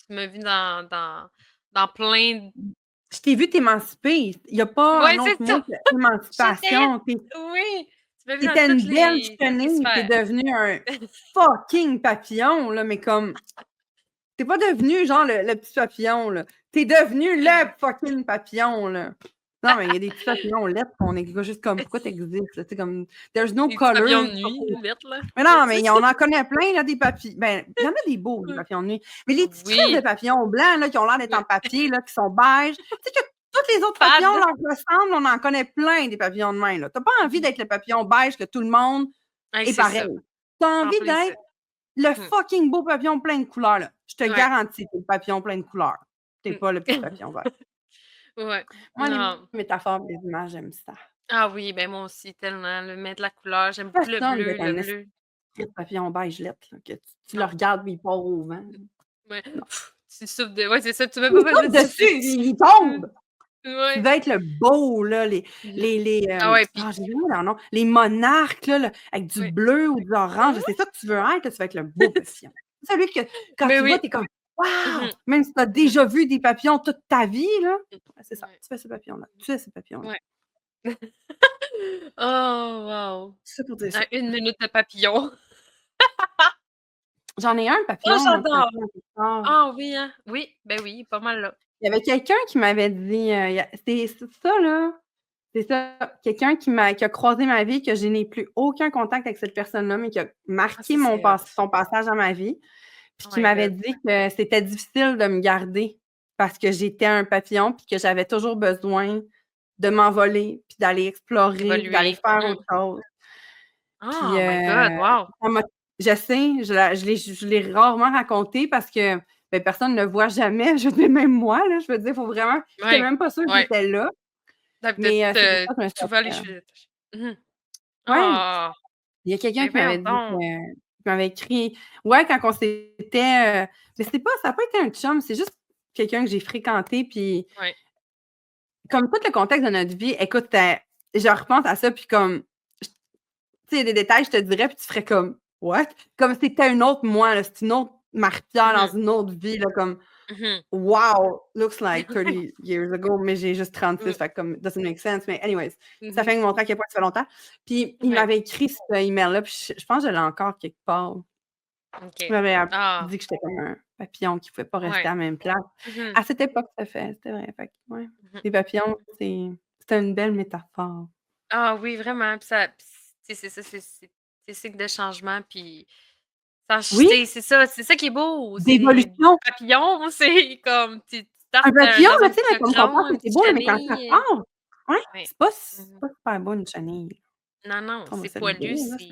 tu m'as vu dans plein de... Je t'ai vu t'émanciper. Il y a pas un Ouais, c'est autre ça! mot que J'étais... émancipation. Oui! Tu m'as vu dans T'étais toutes une belle toutes les chenille, t'es sphères. devenu un fucking papillon, là, mais comme, t'es pas devenu genre le petit papillon, là. T'es devenu le fucking papillon, là. Non, mais il y a des petits papillons lettres qu'on est juste comme, pourquoi t'existes, là? Tu sais, comme, there's no Les petits papillons color. de nuit, là, lettres, là. Mais non, mais C'est ça. on en connaît plein, là, des papillons. Ben, il y en a des beaux, les papillons de nuit. Mais les petits crises de Oui. papillons blancs, là, qui ont l'air d'être en Oui. papier, là, qui sont beiges. Tu sais que tous les autres papillons Fade. leur ressemblent, on en connaît plein des papillons de main, là. T'as pas envie d'être le papillon beige que tout le monde Hey, est c'est ça. pareil. T'as En envie plein ça. d'être le Mhm. fucking beau papillon plein de couleurs, là. Je te Ouais. garantis, t'es le papillon plein de couleurs. T'es pas le petit papillon vert. Ouais. Moi, les Non. métaphores, les images, j'aime ça. Ah oui, ben moi aussi, tellement. Le mettre la couleur. J'aime beaucoup le Personne bleu, d'être le un bleu. petit papillon beige lettre, là, que tu le Non. regardes puis il part au vent. Ouais. Non. Tu souffles de. Ouais, c'est ça. Tu m'as Il pas besoin saute de dire dessus, c'est. il tombe! Tu Ouais. veux être le beau, là, Mhm. Ah ouais, puis. j'ai oublié leur nom, les monarques, là, avec du Ouais. bleu ou de l'orange, c'est ça que tu veux être, là, tu vas être le beau papillon. C'est celui que, quand Mais tu vois, oui. t'es comme, waouh! Mhm. Même si tu as Mhm. déjà vu des papillons toute ta vie, là, ouais, c'est ça, Ouais. tu fais ce papillon-là, tu es ce papillon-là. Ouais. Oh, wow. C'est ça pour dire ça. À 1 minute de papillon. J'en ai un Oh, papillon, moi, j'adore. quelque part. Ah oui, hein? Oui, ben oui, pas mal là. Il y avait quelqu'un qui m'avait dit, c'est ça, là. C'est ça, quelqu'un qui a croisé ma vie, que je n'ai plus aucun contact avec cette personne-là, mais qui a Ah, marqué ça, c'est hot. son passage dans ma vie, puis Oh qui my m'avait God. dit que c'était difficile de me garder parce que j'étais un papillon, puis que j'avais toujours besoin de m'envoler, puis d'aller explorer, puis d'aller Évoluer. faire autre chose. Puis, Oh my God, wow! ça m'a je sais, je l'ai rarement raconté parce que, ben, personne ne le voit jamais. Je veux dire, même moi, là, je veux dire, faut vraiment j'étais Ouais, même pas sûre que ouais. j'étais là, Donc, mais c'est pour ça que je me suis souvent les fait, cheveux détachés. Mhm. ouais, Ah! il y a quelqu'un Ben qui m'avait voyons dit donc! qui m'avait écrit ouais, quand on s'était, mais c'était pas ça a pas été un chum, c'est juste quelqu'un que j'ai fréquenté, puis Ouais. comme tout le contexte de notre vie, écoute, je repense à ça, puis comme, tu sais, il y a des détails, je te dirais, puis tu ferais comme what? Comme si c'était une autre moi, là, c'est une autre Marie-Pierre dans Mhm, une autre vie, là, comme mhm. wow, looks like 30 years ago, mais j'ai juste 36, Mm, fait que comme doesn't make sense, mais anyways, ça mhm. fait montrer à quel point ça fait longtemps. Puis il Ouais, m'avait écrit ce email-là, puis je pense que je l'ai encore quelque part. Il OK. m'avait Ah! dit que j'étais comme un papillon qui pouvait pas rester Ouais. à la même place. Mhm, À cette époque, ça fait c'était vrai, fait que ouais. mhm, Les papillons, c'est une belle métaphore. Ah oui, vraiment, puis ça puis c'est ça, c'est signe de changement, puis tu Oui, sais, c'est ça qui est beau, c'est les d'évolution. papillons, c'est comme tu Un startes, papillon, dans là, un tu petit sais, là, comme qu'on cocon, pense que une c'est petite beau, là, mais quand ça chenille, part, ouais, oui. c'est Mmh. pas super beau une chenille. Non, non, On va c'est se le poilu, dire, là, c'est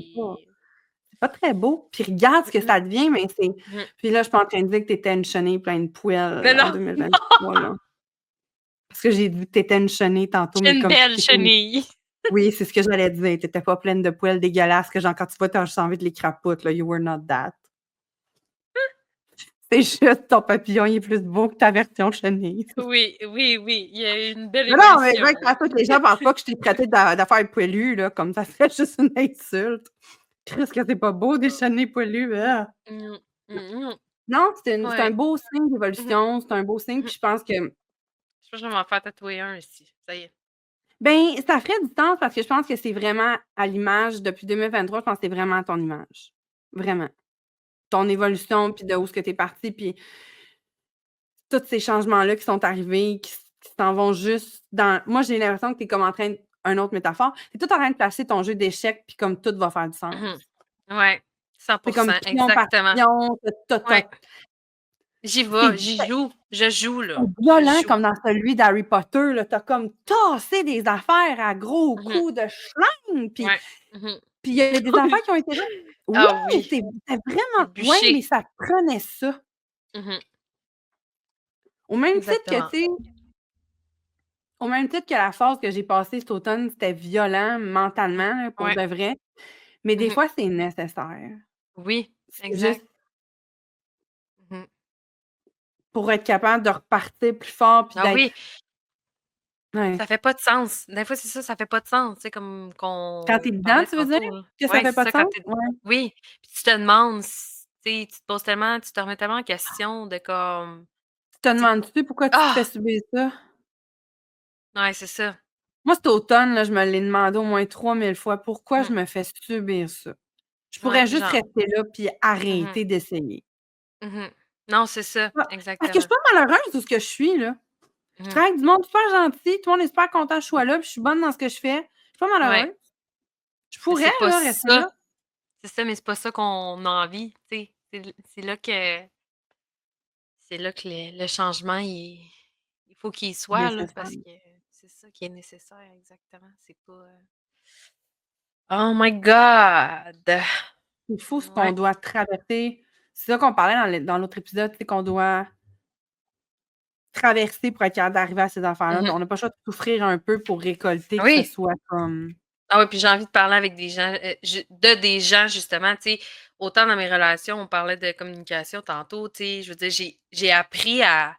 c'est pas très beau. Puis regarde ce que mmh ça devient, mais c'est mh, mmh. puis là, je suis pas en train de dire que tu étais une chenille pleine de poêles Mais en non! 2023, là. Parce que j'ai dit que tu étais une chenille tantôt, J'ai mais une comme si belle tu étais une chenille. oui, c'est ce que j'allais dire. Tu étais pas pleine de poêles dégueulasses que genre quand tu vois, tu as juste envie de les crapoutre, là. You were not that. C'est juste ton papillon, il est plus beau que ta version chenille. Oui, oui, oui, il y a eu une belle Mais non, mais évolution, vrai que là. que les gens pensent pas que je t'ai traité d'affaires poilues, là, comme ça serait juste une insulte. Christ que c'est pas beau des chenilles poilues, ah! Mmh. Mmh mh. Non, c'est un Ouais. beau signe Mmh mh. d'évolution, c'est un beau signe, Mmh. puis je pense que Je pense que je vais m'en faire tatouer un ici, ça y est. ben, ça ferait du sens parce que je pense que c'est vraiment à l'image depuis 2023, je pense que c'est vraiment ton image. Vraiment. Ton évolution, puis de où est-ce que tu es parti, puis tous ces changements-là qui sont arrivés, qui s'en vont juste dans moi, j'ai l'impression que tu es comme en train d une autre métaphore, tu es tout en train de placer ton jeu d'échecs, puis comme tout va faire du sens. Mmh mh. Ouais, C'est comme 100%, pion par exactement. pion, tu Ouais, j'y vais, c'est j'y joue, je joue, là, je violent joue. comme dans celui d'Harry Potter, là, tu as comme tassé des affaires à gros Mmh mh. coups de schling, puis Ouais. Mmh mh. puis il y a des affaires qui ont été là oui, Ah oui, c'était vraiment ouais, mais bûcher. ça prenait ça. Mmh mh. Au même titre que, Exactement. tu sais, au même titre que la phase que j'ai passée cet automne, c'était violent Mmh. mentalement, là, pour Ouais. de vrai, mais Mmh des mh. fois, c'est nécessaire. Oui, C'est juste exact. Mmh mh. pour être capable de repartir plus fort puis Ah d'être oui, ouais. ça fait pas de sens. Des fois, c'est ça, ça fait pas de sens, tu sais, comme Quand tu es qu'on dedans, parlait tu veux dire? tantôt, là. Que ça Ouais, fait c'est pas de ça, quand sens? tu es Ouais. oui, puis tu te demandes s tu sais, tu te poses tellement tu te remets tellement en question de comme, Tu te tu sais demandes-tu pourquoi tu te fais ah! subir ça? Ouais, c'est ça. Moi, cet automne, là, je me l'ai demandé au moins 3000 fois, pourquoi je Mmh. me fais subir ça? Je Ouais, pourrais juste genre rester là puis mmh mh. arrêter d'essayer. Mmh. Non, c'est ça, Ah, parce que je suis exactement. pas malheureuse où ce que je suis, là. Je Mmh. travaille avec du monde super gentil, tout le monde est super content que je sois là, puis je suis bonne dans ce que je fais. Je suis pas Ouais, malheureuse. Je mais pourrais, c'est pas là, rester là. c'est ça, mais c'est pas ça qu'on a envie, tu sais. C'est là que le changement, il faut qu'il soit, là, Nécessaire. parce que c'est ça qui est nécessaire, exactement. C'est pas, oh my God! Il faut ce qu'on Ouais. doit traverser. C'est ça qu'on parlait dans l'autre épisode, c'est qu'on doit traverser pour être capable d'arriver à ces affaires-là. Mmh. On n'a pas le choix de souffrir un peu pour récolter que ce Oui. soit comme Ah oui, puis j'ai envie de parler avec des gens, des gens justement, tu sais, autant dans mes relations, on parlait de communication tantôt, tu sais, je veux dire, j'ai appris à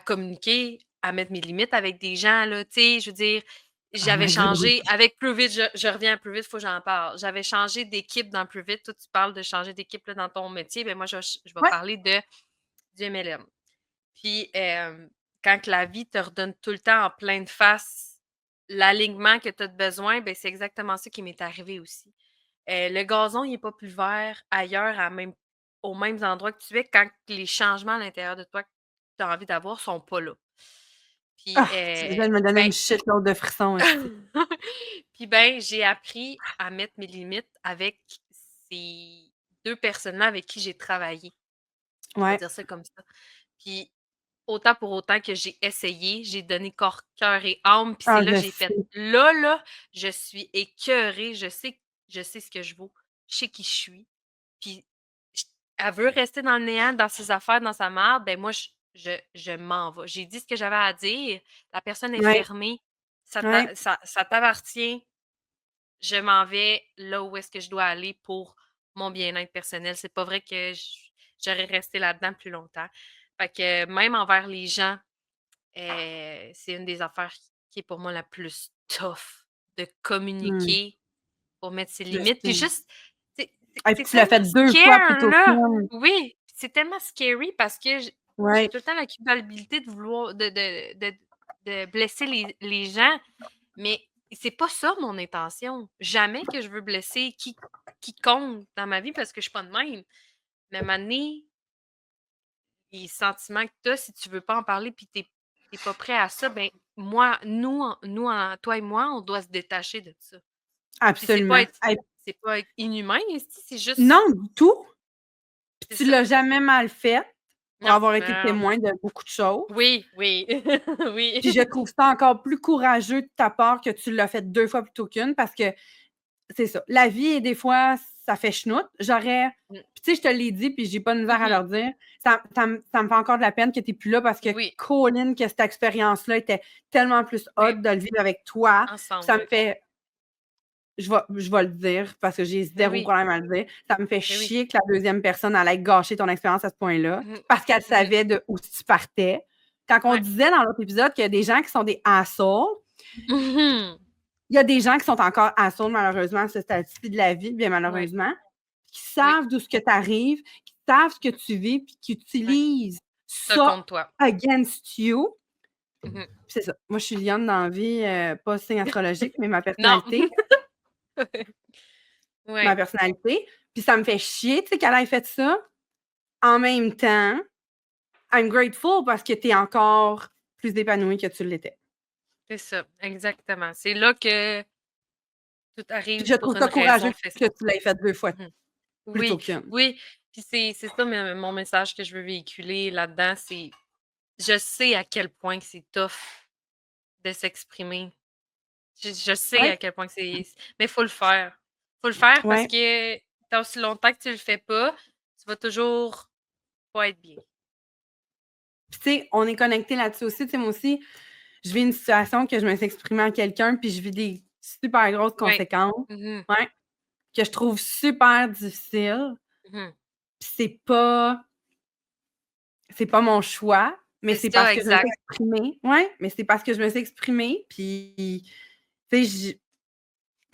communiquer, à mettre mes limites avec des gens, là, tu sais, je veux dire, oh j'avais my God, oui. changé avec Plus vite, je reviens à Plus vite, faut que j'en parle. J'avais changé d'équipe dans Plus vite. Toi, tu parles de changer d'équipe, là, dans ton métier, ben moi, je vais Ouais, parler du MLM. Puis, quand que la vie te redonne tout le temps en pleine face l'alignement que tu as de besoin, ben, c'est exactement ça qui m'est arrivé aussi. Le gazon, il est pas plus vert ailleurs aux mêmes endroits que tu es quand les changements à l'intérieur de toi que tu as envie d'avoir sont pas là. Puis, ah, tu viens de me donner ben une shitload de frissons, esti. puis ben, j'ai appris à mettre mes limites avec ces 2 personnes-là avec qui j'ai travaillé. Je vais Ouais. dire ça comme ça. Puis autant pour autant que j'ai essayé, j'ai donné corps, cœur et âme, puis c'est Ah, là que je j'ai fait: sais. «Là, je suis écœurée, je sais je sais ce que je vaux, je sais qui je suis. Puis elle veut rester dans le néant, dans ses affaires, dans sa merde, ben moi, je m'en vais. J'ai dit ce que j'avais à dire, la personne est Ouais, fermée, ça ouais. t'appartient, je m'en vais là où est-ce que je dois aller pour mon bien-être personnel. C'est pas vrai que j'aurais resté là-dedans plus longtemps. Fait que même envers les gens, c'est une des affaires qui est pour moi la plus tough, de Mmh, communiquer pour mettre ses je limites. Puis sais. juste, c'est Et puis c'est tu l'as fait tellement 2 fois scare, plutôt là! qu'une. Oui, c'est tellement scary parce que j'ai Ouais. tout le temps la culpabilité de vouloir de blesser les gens, mais c'est pas ça mon intention. Jamais que je veux blesser quiconque dans ma vie parce que je suis pas de même. Mais à un moment donné, les sentiments que tu as, si tu veux pas en parler puis tu es pas prêt à ça, ben moi, toi et moi, on doit se détacher de ça. Puis Absolument. Hey, c'est pas être inhumain, esti, c'est non, juste du tout. Puis c'est tu ça. l'as jamais mal fait pour Non, avoir non, été non, non. témoin de beaucoup de choses. Oui, oui. Oui. Puis je trouve ça encore plus courageux de ta part que tu l'as fait 2 fois plutôt qu'une parce que c'est ça. La vie, des fois, ça fait chenoute. J'aurais. Mmh. Puis tu sais, je te l'ai dit, puis j'ai pas de misère à Mmh. leur dire. Ça me fait encore de la peine que tu n'es plus là parce que Oui, Colin, que cette expérience-là était tellement plus hot oui, de le vivre avec toi. Puis ensemble, ça me oui. fait. Je vais le dire parce que j'ai Ben zéro oui, problème à le dire. Ça me fait ben oui. chier que la deuxième personne allait gâcher ton expérience à ce point-là Mmh. parce qu'elle Mmh. savait de où tu partais. Quand on Ouais. disait dans l'autre épisode qu'il y a des gens qui sont des assholes, Mmh. il y a des gens qui sont encore assholes, malheureusement, à ce stade-ci de la vie, bien Ouais, malheureusement, qui oui, savent d'où ce que tu arrives, qui savent ce que tu vis, puis qui ouais. utilisent Ça ça compte toi. against you. Mmh. Puis c'est ça. Moi, je suis lionne dans la vie, pas signe astrologique, mais ma Non. personnalité. Ma Ouais, personnalité. Puis ça me fait chier, tu sais, qu'elle ait fait ça. En même temps, I'm grateful parce que tu es encore plus épanouie que tu l'étais. c'est ça, exactement. C'est là que tout Puis arrive je pour trouve une ça raison courageux que spécifique. tu l'aies fait 2 fois Mmh. plutôt Oui, qu'une. oui. Puis c'est ça mon message que je veux véhiculer là-dedans, c'est je sais à quel point que c'est tough de s'exprimer. Je sais Ouais, à quel point que c'est mais il faut le faire. Faut le faire parce ouais. que tant aussi longtemps que tu le fais pas, tu vas toujours pas être bien. Puis tu sais, on est connectés là-dessus aussi. Tu sais, moi aussi, je vis une situation que je me suis exprimée à quelqu'un, puis je vis des super grosses Ouais. conséquences. Mmh mh. Ouais. Que je trouve super difficiles. Mmh. Puis c'est pas mon choix, mais C'est c'est ça, parce que je me suis exact. exprimée. Ouais, mais c'est parce que je me suis exprimée. Puis, tu sais,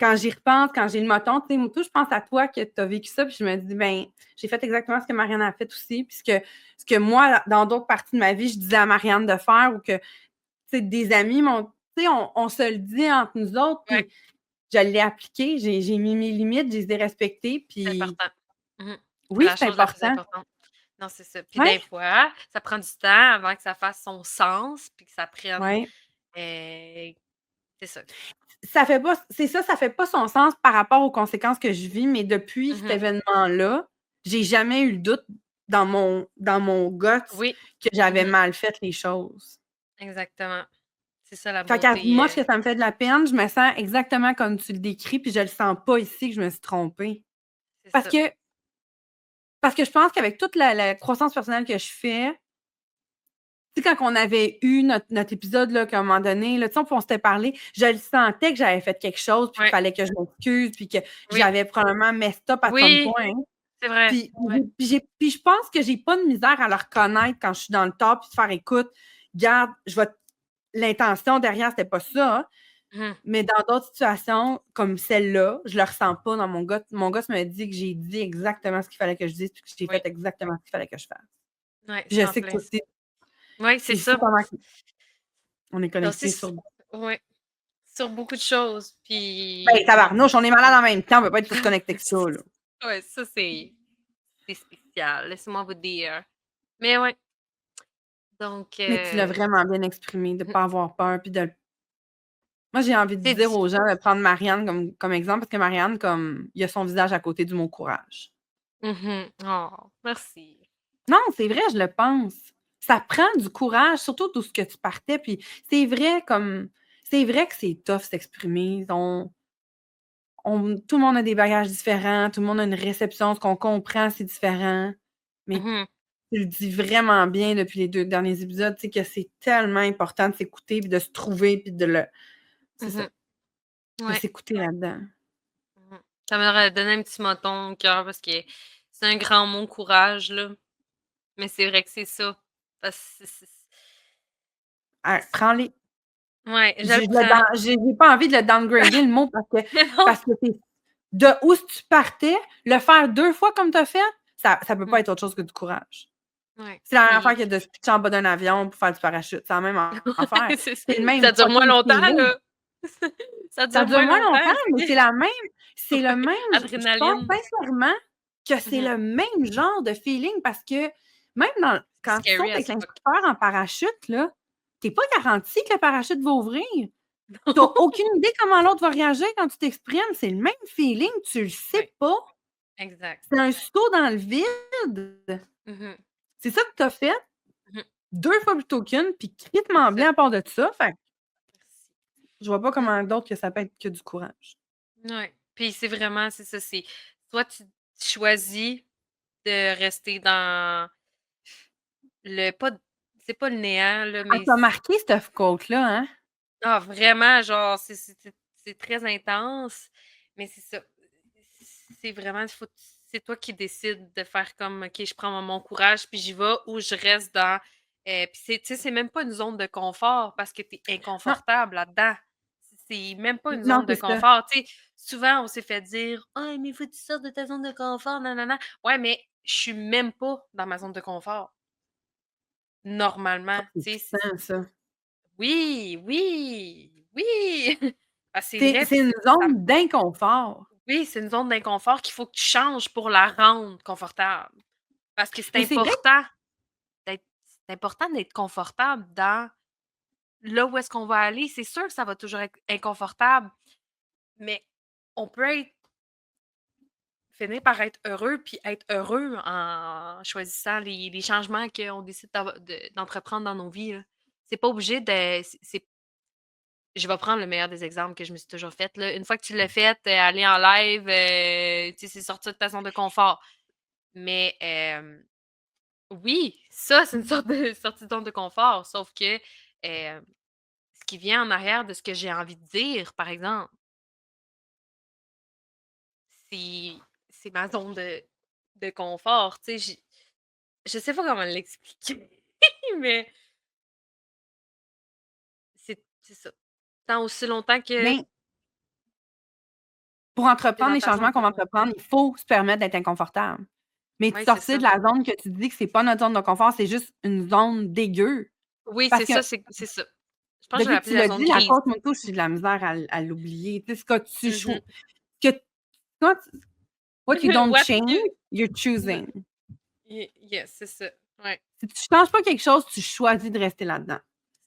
quand j'y repense, quand j'ai le moton, tu sais, moi, je pense à toi que tu as vécu ça, puis je me dis, ben, j'ai fait exactement ce que Marianne a fait aussi, puis ce que moi, dans d'autres parties de ma vie, je disais à Marianne de faire, ou que, tu sais, des amis m'ont, tu sais, on se le dit entre nous autres, Ouais, puis je l'ai appliqué, j'ai mis mes limites, je les ai respectées, c'est puis important. Mmh. C'est oui, la c'est chose la plus important. importante. Non, c'est ça. Puis Ouais, des fois, ça prend du temps avant que ça fasse son sens, puis que ça prenne, ouais. c'est ça. Ça fait pas, c'est ça, ça fait pas son sens par rapport aux conséquences que je vis, mais depuis cet Mmh. événement-là, j'ai jamais eu le doute dans mon guts Oui. que j'avais Mmh. mal fait les choses. Exactement. C'est ça la Fait qu'à beauté, moi, ce que ça me fait de la peine, je me sens exactement comme tu le décris, puis je le sens pas ici que je me suis trompée. c'est Parce ça. que parce que je pense qu'avec toute la croissance personnelle que je fais, tu sais, quand on avait eu notre épisode, là, qu'à un moment donné, là, tu sais, on s'était parlé, je le sentais que j'avais fait quelque chose, puis qu'il Ouais. fallait que je m'excuse, puis que Oui. j'avais probablement messed up at some Oui, point. c'est vrai. Ouais. Puis je pense que j'ai pas de misère à le reconnaître quand je suis dans le top, puis de faire écoute, regarde, l'intention derrière, c'était pas ça, hein, Mmh. mais dans d'autres situations comme celle-là, je le ressens pas dans mon gars. Mon gars me dit que j'ai dit exactement ce qu'il fallait que je dise, puis que j'ai fait Oui. exactement ce qu'il fallait que je fasse. Ouais, Puis c'est je en sais que plein toi ça. aussi, Oui, c'est c'est fou ça. comment on est Non, connectés sur. ouais, sur beaucoup de choses, Ben, puis tabarnouche, on est malade en même temps, on peut pas être plus connectés que ça, là. ouais, ça c'est spécial, laissez-moi vous dire. Mais ouais, donc Mais tu l'as vraiment bien exprimé, de mmh, pas avoir peur, puis de. Moi, j'ai envie de c'est dire dit. aux gens de prendre Marianne comme exemple, parce que Marianne, comme, il y a son visage à côté du mot courage. Mmh. Oh, merci. Non, c'est vrai, je le pense. Ça prend du courage, surtout d'où ce que tu partais, puis c'est vrai que c'est tough s'exprimer. tout le monde a des bagages différents, tout le monde a une réception, ce qu'on comprend, c'est différent. Mais Mhm. tu le dis vraiment bien depuis les 2 derniers épisodes, tu sais, que c'est tellement important de s'écouter, puis de se trouver, puis de le... C'est ça, Mhm. de Ouais. s'écouter là-dedans. Mhm. Ça m'aurait donné un petit moton au cœur parce que c'est un grand mot, courage, là. Mais c'est vrai que c'est ça. Parce que Ah, prends-les. ouais, je J'ai le prends. j'ai pas envie de le downgrader, le mot, Mais non. parce que c'est de où tu partais, le faire 2 fois comme tu as fait, ça peut pas Mhm. être autre chose que du courage. Ouais. C'est la même Puis affaire que de se pitcher en bas d'un avion pour faire du parachute. C'est la même affaire. c'est C'est le ça même dure moins fucking longtemps, feeling. là. Ça Ça dure dure moins moins longtemps. longtemps, mais c'est le même, je pense Adrénaline. sincèrement que c'est Mhm. le même genre de feeling parce que même C'est quand tu scary sautes as avec fuck. l'instructeur en parachute, là, t'es pas garanti que le parachute va ouvrir. T'as aucune idée comment l'autre va réagir quand tu t'exprimes. C'est le même feeling, tu le Oui, sais pas. exact. C'est un saut dans le vide. Mhm. C'est ça que t'as fait Mhm. 2 fois plutôt qu'une, puis C'est critement ça. bien à part de ça. Fait que Merci. je vois pas Mhm. comment d'autre que ça peut être que du courage. Ouais. Puis c'est vraiment, c'est ça, c'est soit tu choisis de rester dans le pas c'est pas le néant, là, Elle mais t'a marqué cette quote-là, hein? ah vraiment, genre, c'est très intense, mais c'est ça. C'est vraiment, c'est toi qui décides de faire comme, OK, je prends mon courage, puis j'y vais, ou je reste dans. Puis tu sais, c'est même pas une zone de confort parce que tu es Non, inconfortable là-dedans. C'est même pas une non, zone de c'est ça. confort. Tu sais, souvent, on s'est fait dire, ah, mais faut que tu sortes de ta zone de confort, nanana. Ouais, mais je suis même pas dans ma zone de confort, Ah, normalement. c'est Tu sais, puissant, ça. oui, oui, oui! Ah, c'est C'est vrai, puis c'est une zone d'inconfort. oui, c'est une zone d'inconfort qu'il faut que tu changes pour la rendre confortable. Parce que Mais c'est vrai c'est important d'être confortable dans là où est-ce qu'on va aller. C'est sûr que ça va toujours être inconfortable, mais on peut finir par être heureux, puis être heureux en choisissant les changements qu'on décide d'entreprendre dans nos vies, là. C'est pas obligé de je vais prendre le meilleur des exemples que je me suis toujours fait, là. Une fois que tu l'as fait, aller en live, tu sais, c'est sortir de ta zone de confort. Mais oui, ça, c'est une sorte de sortie de zone de confort, sauf que, ce qui vient en arrière de ce que j'ai envie de dire, par exemple, c'est c'est ma zone de confort, tu sais, je sais pas comment l'expliquer, mais c'est ça. Tant aussi longtemps que bien, pour tu es entreprendre dans les ta zone changements de qu'on va confort. entreprendre, il faut se permettre d'être inconfortable. Mais de Oui, c'est sortir ça. de la zone que tu dis que c'est pas notre zone de confort, c'est juste une zone dégueu. Oui, Parce c'est que ça, c'est ça. Je pense que je vais depuis que tu l'appeler la l'as zone dit, la grise. côte moto, j'ai de la misère à l'oublier. Tu sais, ce que tu Mmh. choisis, que toi, what you don't What change, you you're choosing. yes, c'est ça. Ouais, Si tu changes pas quelque chose, tu choisis de rester là-dedans.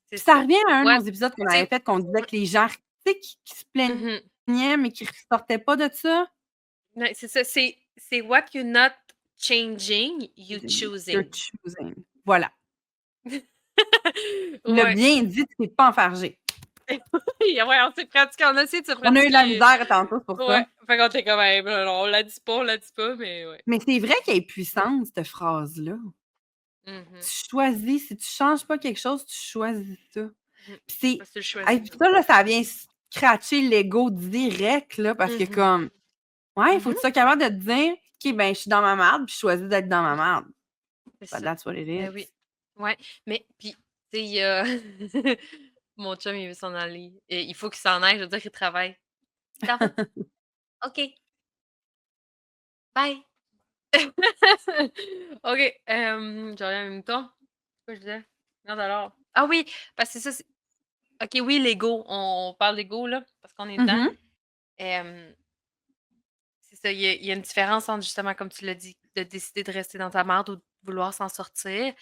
c'est Puis ça ça. revient à un de What nos épisodes qu'on tu avait sais fait, qu'on disait ouais, que les gens, tu sais, qui se mmh plaignaient, mais qui ne ressortaient pas de ça, ouais, c'est ça, c'est what you're not changing, you you're choosing. choosing. Voilà. Le Ouais. bien dit, tu t'es pas enfargé. Ouais, on s'est pratiqué, on a essayé de se On a eu de la pratiquer. misère tantôt pour Ouais, ça. fait qu'on était quand même, non, on l'a dit pas, mais ouais. Mais c'est vrai qu'elle est puissante, cette phrase-là. Mmh Tu choisis, si tu changes pas quelque chose, tu choisis ça. mh. Puis c'est Parce que tu le hey, choisis. puis ça, là, ça vient scratcher l'ego direct, là, parce que Mmh comme, ouais, il faut mh. que tu sois capable de te dire: «OK, ben, je suis dans ma merde, puis je choisis d'être dans ma merde». C'est But ça. that's what it Ben is. oui. Ouais, mais puis, tu sais, il y a mon chum, il veut s'en aller et il faut qu'il s'en aille, je veux dire qu'il travaille. «Tu t'en vas? OK, bye!» OK, je reviens en même temps. Quoi je disais? Non, alors ah oui, parce que c'est ça, c'est OK, oui, l'ego, on parle d'ego, là, parce qu'on est dedans. Mhm. Hem, c'est ça, il y a une différence entre, justement, comme tu l'as dit, de décider de rester dans ta marde ou de vouloir s'en sortir.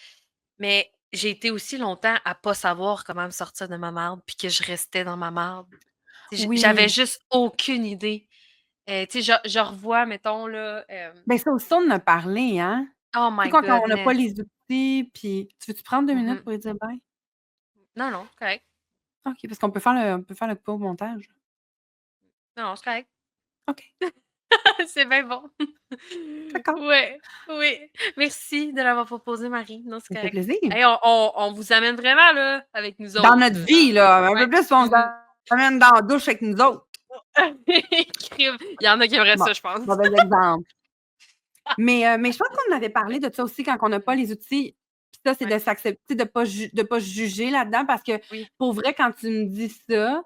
Mais j'ai été aussi longtemps à pas savoir comment me sortir de ma marde, puis que je restais dans ma marde. Tu sais, j'avais Oui. juste aucune idée. Tu sais, je revois, mettons, là, Ben, ça aussi, on en a parlé, hein? oh Tu sais, my quand on n'a pas goodness! les outils, puis tu veux-tu prendre 2 minutes Mmh pour lui dire bye? Non, non, c'est correct. OK, parce qu'on peut faire le coup au montage. Non, non, c'est correct. OK, C'est bien bon. d'accord. Ouais, oui. Merci de l'avoir proposé, Marie. Non, c'est Ça fait correct. plaisir. Hey, on vous amène vraiment, là, avec nous Dans autres, notre là. vie, là, un Ouais. peu plus, on s'amène dans la douche avec nous autres. Crime. Il y en a qui aimeraient Bon, ça, je pense. mauvais exemple. Mais je pense qu'on avait parlé de ça aussi quand on n'a pas les outils. Puis ça, c'est Ouais. de s'accepter, de pas juger là-dedans parce que Oui. pour vrai, quand tu me dis ça,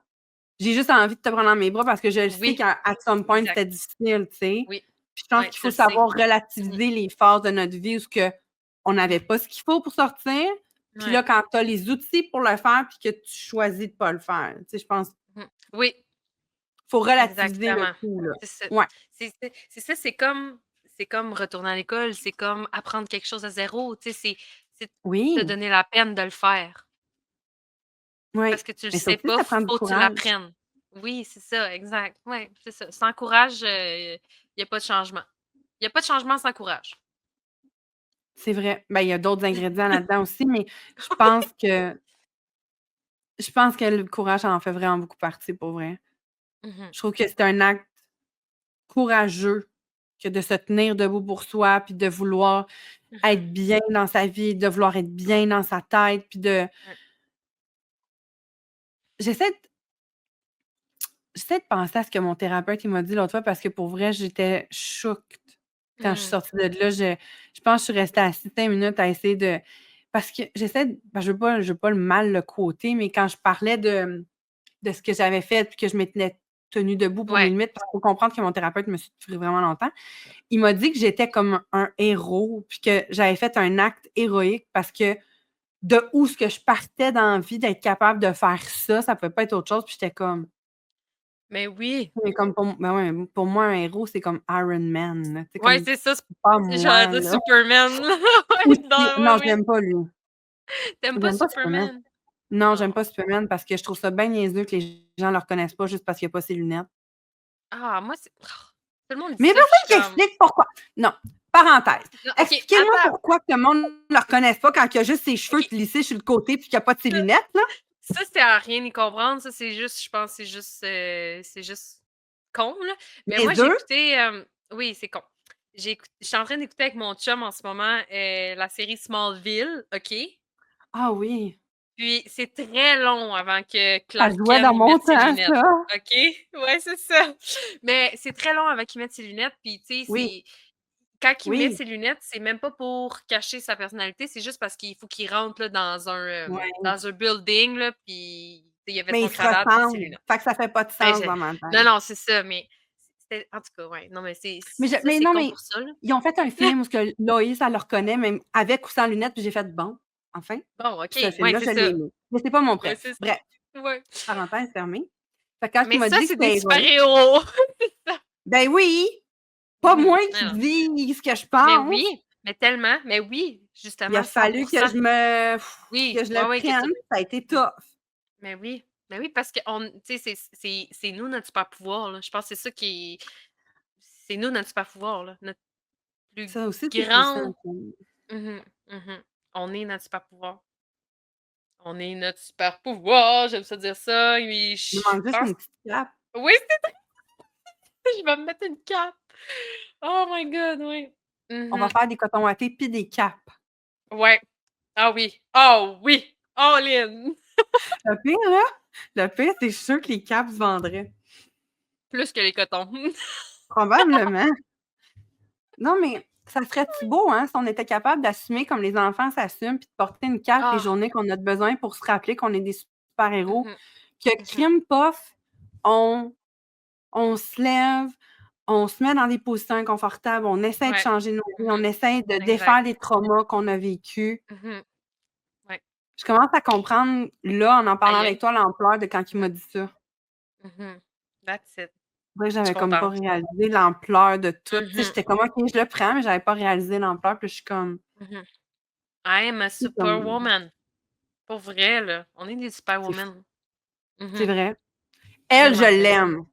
j'ai juste envie de te prendre dans mes bras parce que je le sais Oui. qu'à some point, Exact. c'était difficile, tu sais. Oui. Puis je pense Ouais, qu'il je faut le sais. savoir relativiser les phases de notre vie où ce que on n'avait pas ce qu'il faut pour sortir. Puis Ouais. là, quand tu as les outils pour le faire puis que tu choisis de pas le faire, tu sais, je pense qu'il Oui, faut relativiser le exactement. tout, là. C'est ça. Ouais. C'est ça, c'est comme retourner à l'école, c'est comme apprendre quelque chose à zéro. Tu sais, c'est te Oui, donner la peine de le faire. oui. Parce que tu le Mais ça sais aussi, pas, ça prend du faut que tu courage. l'apprennes. Oui, c'est ça, exact. Ouais, c'est ça. Sans courage, il n'y a pas de changement. Il n'y a pas de changement sans courage. C'est vrai. Ben, il y a d'autres ingrédients là-dedans aussi, mais je pense que le courage en fait vraiment beaucoup partie, pour vrai. Mhm, Je trouve que c'est un acte courageux que de se tenir debout pour soi, puis de vouloir être mhm. bien dans sa vie, de vouloir être bien dans sa tête, puis de Ouais. j'essaie de j'essaie de penser à ce que mon thérapeute, il m'a dit l'autre fois parce que pour vrai, j'étais choquée quand je suis Mm. sortie de là. Je pense que je suis restée assise 5 minutes à essayer de parce que je veux pas le mal le quoter, mais quand je parlais de ce que j'avais fait puis que je m'étais tenue debout pour mes Ouais. limites, parce qu'il faut comprendre que mon thérapeute me suit depuis vraiment longtemps. Il m'a dit que j'étais comme un héros puis que j'avais fait un acte héroïque parce que de où ce que je partais dans la vie d'être capable de faire ça, ça pouvait pas être autre chose. Puis j'étais comme Mais oui. mais comme pour moi, un héros, c'est comme Iron Man, là, tu sais, Ouais, comme c'est ça. c'est pas J'allais moi, dire là. Superman. Ouais, Aussi non, non, ouais, je oui. l'aime pas lui. T'aimes Je pas l'aime pas Superman. Superman? Non, j'aime Oh. pas Superman parce que je trouve ça bien niaiseux que les gens le reconnaissent pas juste parce qu'il a pas ses lunettes. Ah, moi, c'est. Tout le monde dit Mais il y a ça, puis je personne suis qui comme. explique pourquoi. Non, parenthèse. Non, ok, Expliquez-moi attends. pourquoi que le monde ne le reconnaisse pas quand il a juste ses cheveux Ok, lissés sur le côté puis qu'il a pas de ses ça, lunettes, là. ça, c'est à rien y comprendre. Ça, c'est juste, je pense, c'est juste con, là. Mais moi, j'ai Niaiseux. écouté. Oui, c'est con. Je suis en train d'écouter avec mon chum en ce moment la série Smallville, OK? Ah oui, Puis c'est très long avant que ça Clark jouait Kent dans y mon mette ses temps, lunettes. ça. OK? Ouais, c'est ça. Mais c'est très long avant qu'il mette ses lunettes. Puis, tu sais, Oui, c'est. Quand il met oui. ses lunettes, c'est même pas pour cacher sa personnalité, c'est juste parce qu'il faut qu'il rentre là, Ouais. dans un building, là, puis tu sais, il avait Mais son ils se cravate puis ses ressemblent. lunettes. Fait que ça fait pas de Ben, sens dans ma non, tête. non, c'est ça, mais en tout cas, ouais. Non, mais ça, Mais c'est non, con mais pour ça, là. ils ont fait un film où ce que Loïs, elle le reconnaît, même avec ou sans lunettes, puis j'ai fait: «Bon, enfin». Bon, OK, Ce ouais, film-là, c'est je l'ai ça. aimé. Mais c'est pas mon Ouais, préf. c'est ça. Bref, Ouais. parenthèse fermée. Fait que quand il Mais m'a ça, dit que c'est des c'était héroïque, super-héros. C'est ça. ben oui! Pas Mhm. moi Non, qui non. dis ce que je Mais oui, pense. mais tellement. Mais oui, Il a justement, fallu que 100%. que Oui, je ouais, le ouais, que tu. prenne. Ça a été tough. Mais oui, parce que tu sais, c'est nous notre super pouvoir, là. Je pense que c'est ça qui c'est nous notre super pouvoir, là. Notre plus Ça aussi, c'est puissant. grand. Mhm, mhm. On est notre super pouvoir. On est notre super pouvoir. J'aime ça dire ça. Mais Il me je manque juste pense. une petite cape. Oui, je vais me mettre une cape. Oh my God, oui. On va Mhm. faire des cotons wattés puis des capes. Ouais. Ah oui. Oh oui. All in. Le pire, là, le pire, c'est sûr que les capes se vendraient. Plus que les cotons. Probablement. Non, mais ça serait-tu beau, hein, si on était capable d'assumer comme les enfants s'assument, puis de porter une cape les Ah. journées qu'on a besoin pour se rappeler qu'on est des super-héros, Mhm, que mhm. crime puff, on on se lève, on se met dans des positions inconfortables, on essaie de Ouais. changer nos vies, on Mhm. essaie de Exact. défaire des traumas qu'on a vécus. Mhm. Ouais. Je commence à comprendre, là, en parlant Aïe, avec aïe. toi, l'ampleur de quand il Mhm, m'a dit ça. mhm. That's it. C'est vrai que Je suis j'avais comme pas contente. réalisé l'ampleur de tout. Tu sais, Mhm, j'étais comme: «OK, je le prends», mais j'avais pas réalisé l'ampleur, puis je suis comme mhm. I am a c'est comme superwoman. Pour vrai, là. On est des c'est superwomen. c'est Mhm. vrai. Elle, je Vraiment vrai. l'aime.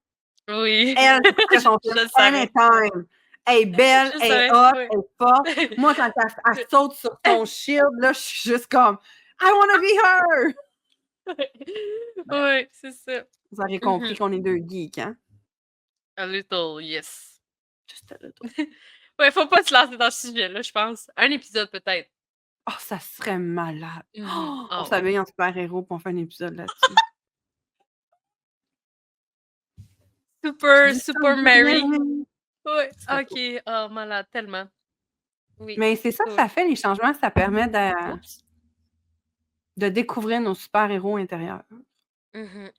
Oui. Elle, j'écouterais son Je film le savais. anytime. Elle est belle, Je le elle est savais. hot, Oui. elle est forte. Moi, quand elle saute sur son shield, là, je suis juste comme I wanna be her! Bref, Oui, c'est ça. vous aurez compris Mhm. qu'on est 2 geeks, hein? A little, yes. Juste a little. Ouais, faut pas se lancer dans ce sujet-là, je pense. Un épisode peut-être. Oh, ça serait malade. On Ah ouais. s'habille en super-héros puis on fait un épisode là-dessus. Super, Du super sang Mary. brûlant. Ouais, Serait ok. Oh, malade, tellement. Oui. Mais c'est ça que Oui. ça fait, les changements, ça permet Oups. de découvrir nos super-héros intérieurs.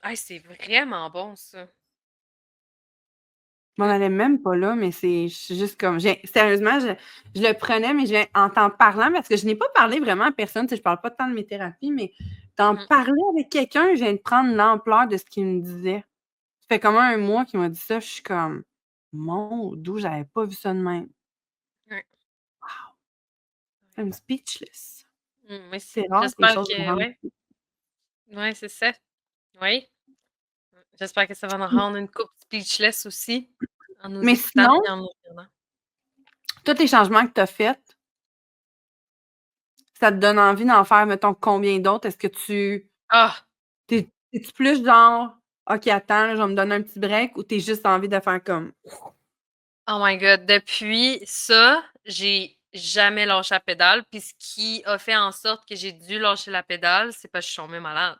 Ah, c'est vraiment bon, ça. Je m'en allais même pas là, mais je suis juste comme, sérieusement, je le prenais, mais en t'en parlant, parce que je n'ai pas parlé vraiment à personne, tu sais, je parle pas tant de mes thérapies, mais d'en parler avec quelqu'un, je viens de prendre l'ampleur de ce qu'il me disait. Ça fait comme 1 mois qu'il m'a dit ça, je suis comme, mon Dieu, j'avais pas vu ça de même. Ouais. Wow! I'm speechless. Mais C'est rare que les j'espère choses me que, rendent. ouais, c'est ça. Oui. J'espère que ça va nous rendre une coupe speechless aussi, en nous Mais écoutant sinon, et en nous regardant. tous les changements que tu as faits, ça te donne envie d'en faire, mettons, combien d'autres? Est-ce que Ah! t'es-tu plus genre, OK, attends, là, je vais me donner un petit break, ou t'es juste envie de faire comme. Oh my God! Depuis ça, j'ai jamais lâché la pédale. Puis ce qui a fait en sorte que j'ai dû lâcher la pédale, c'est parce que je suis tombée malade.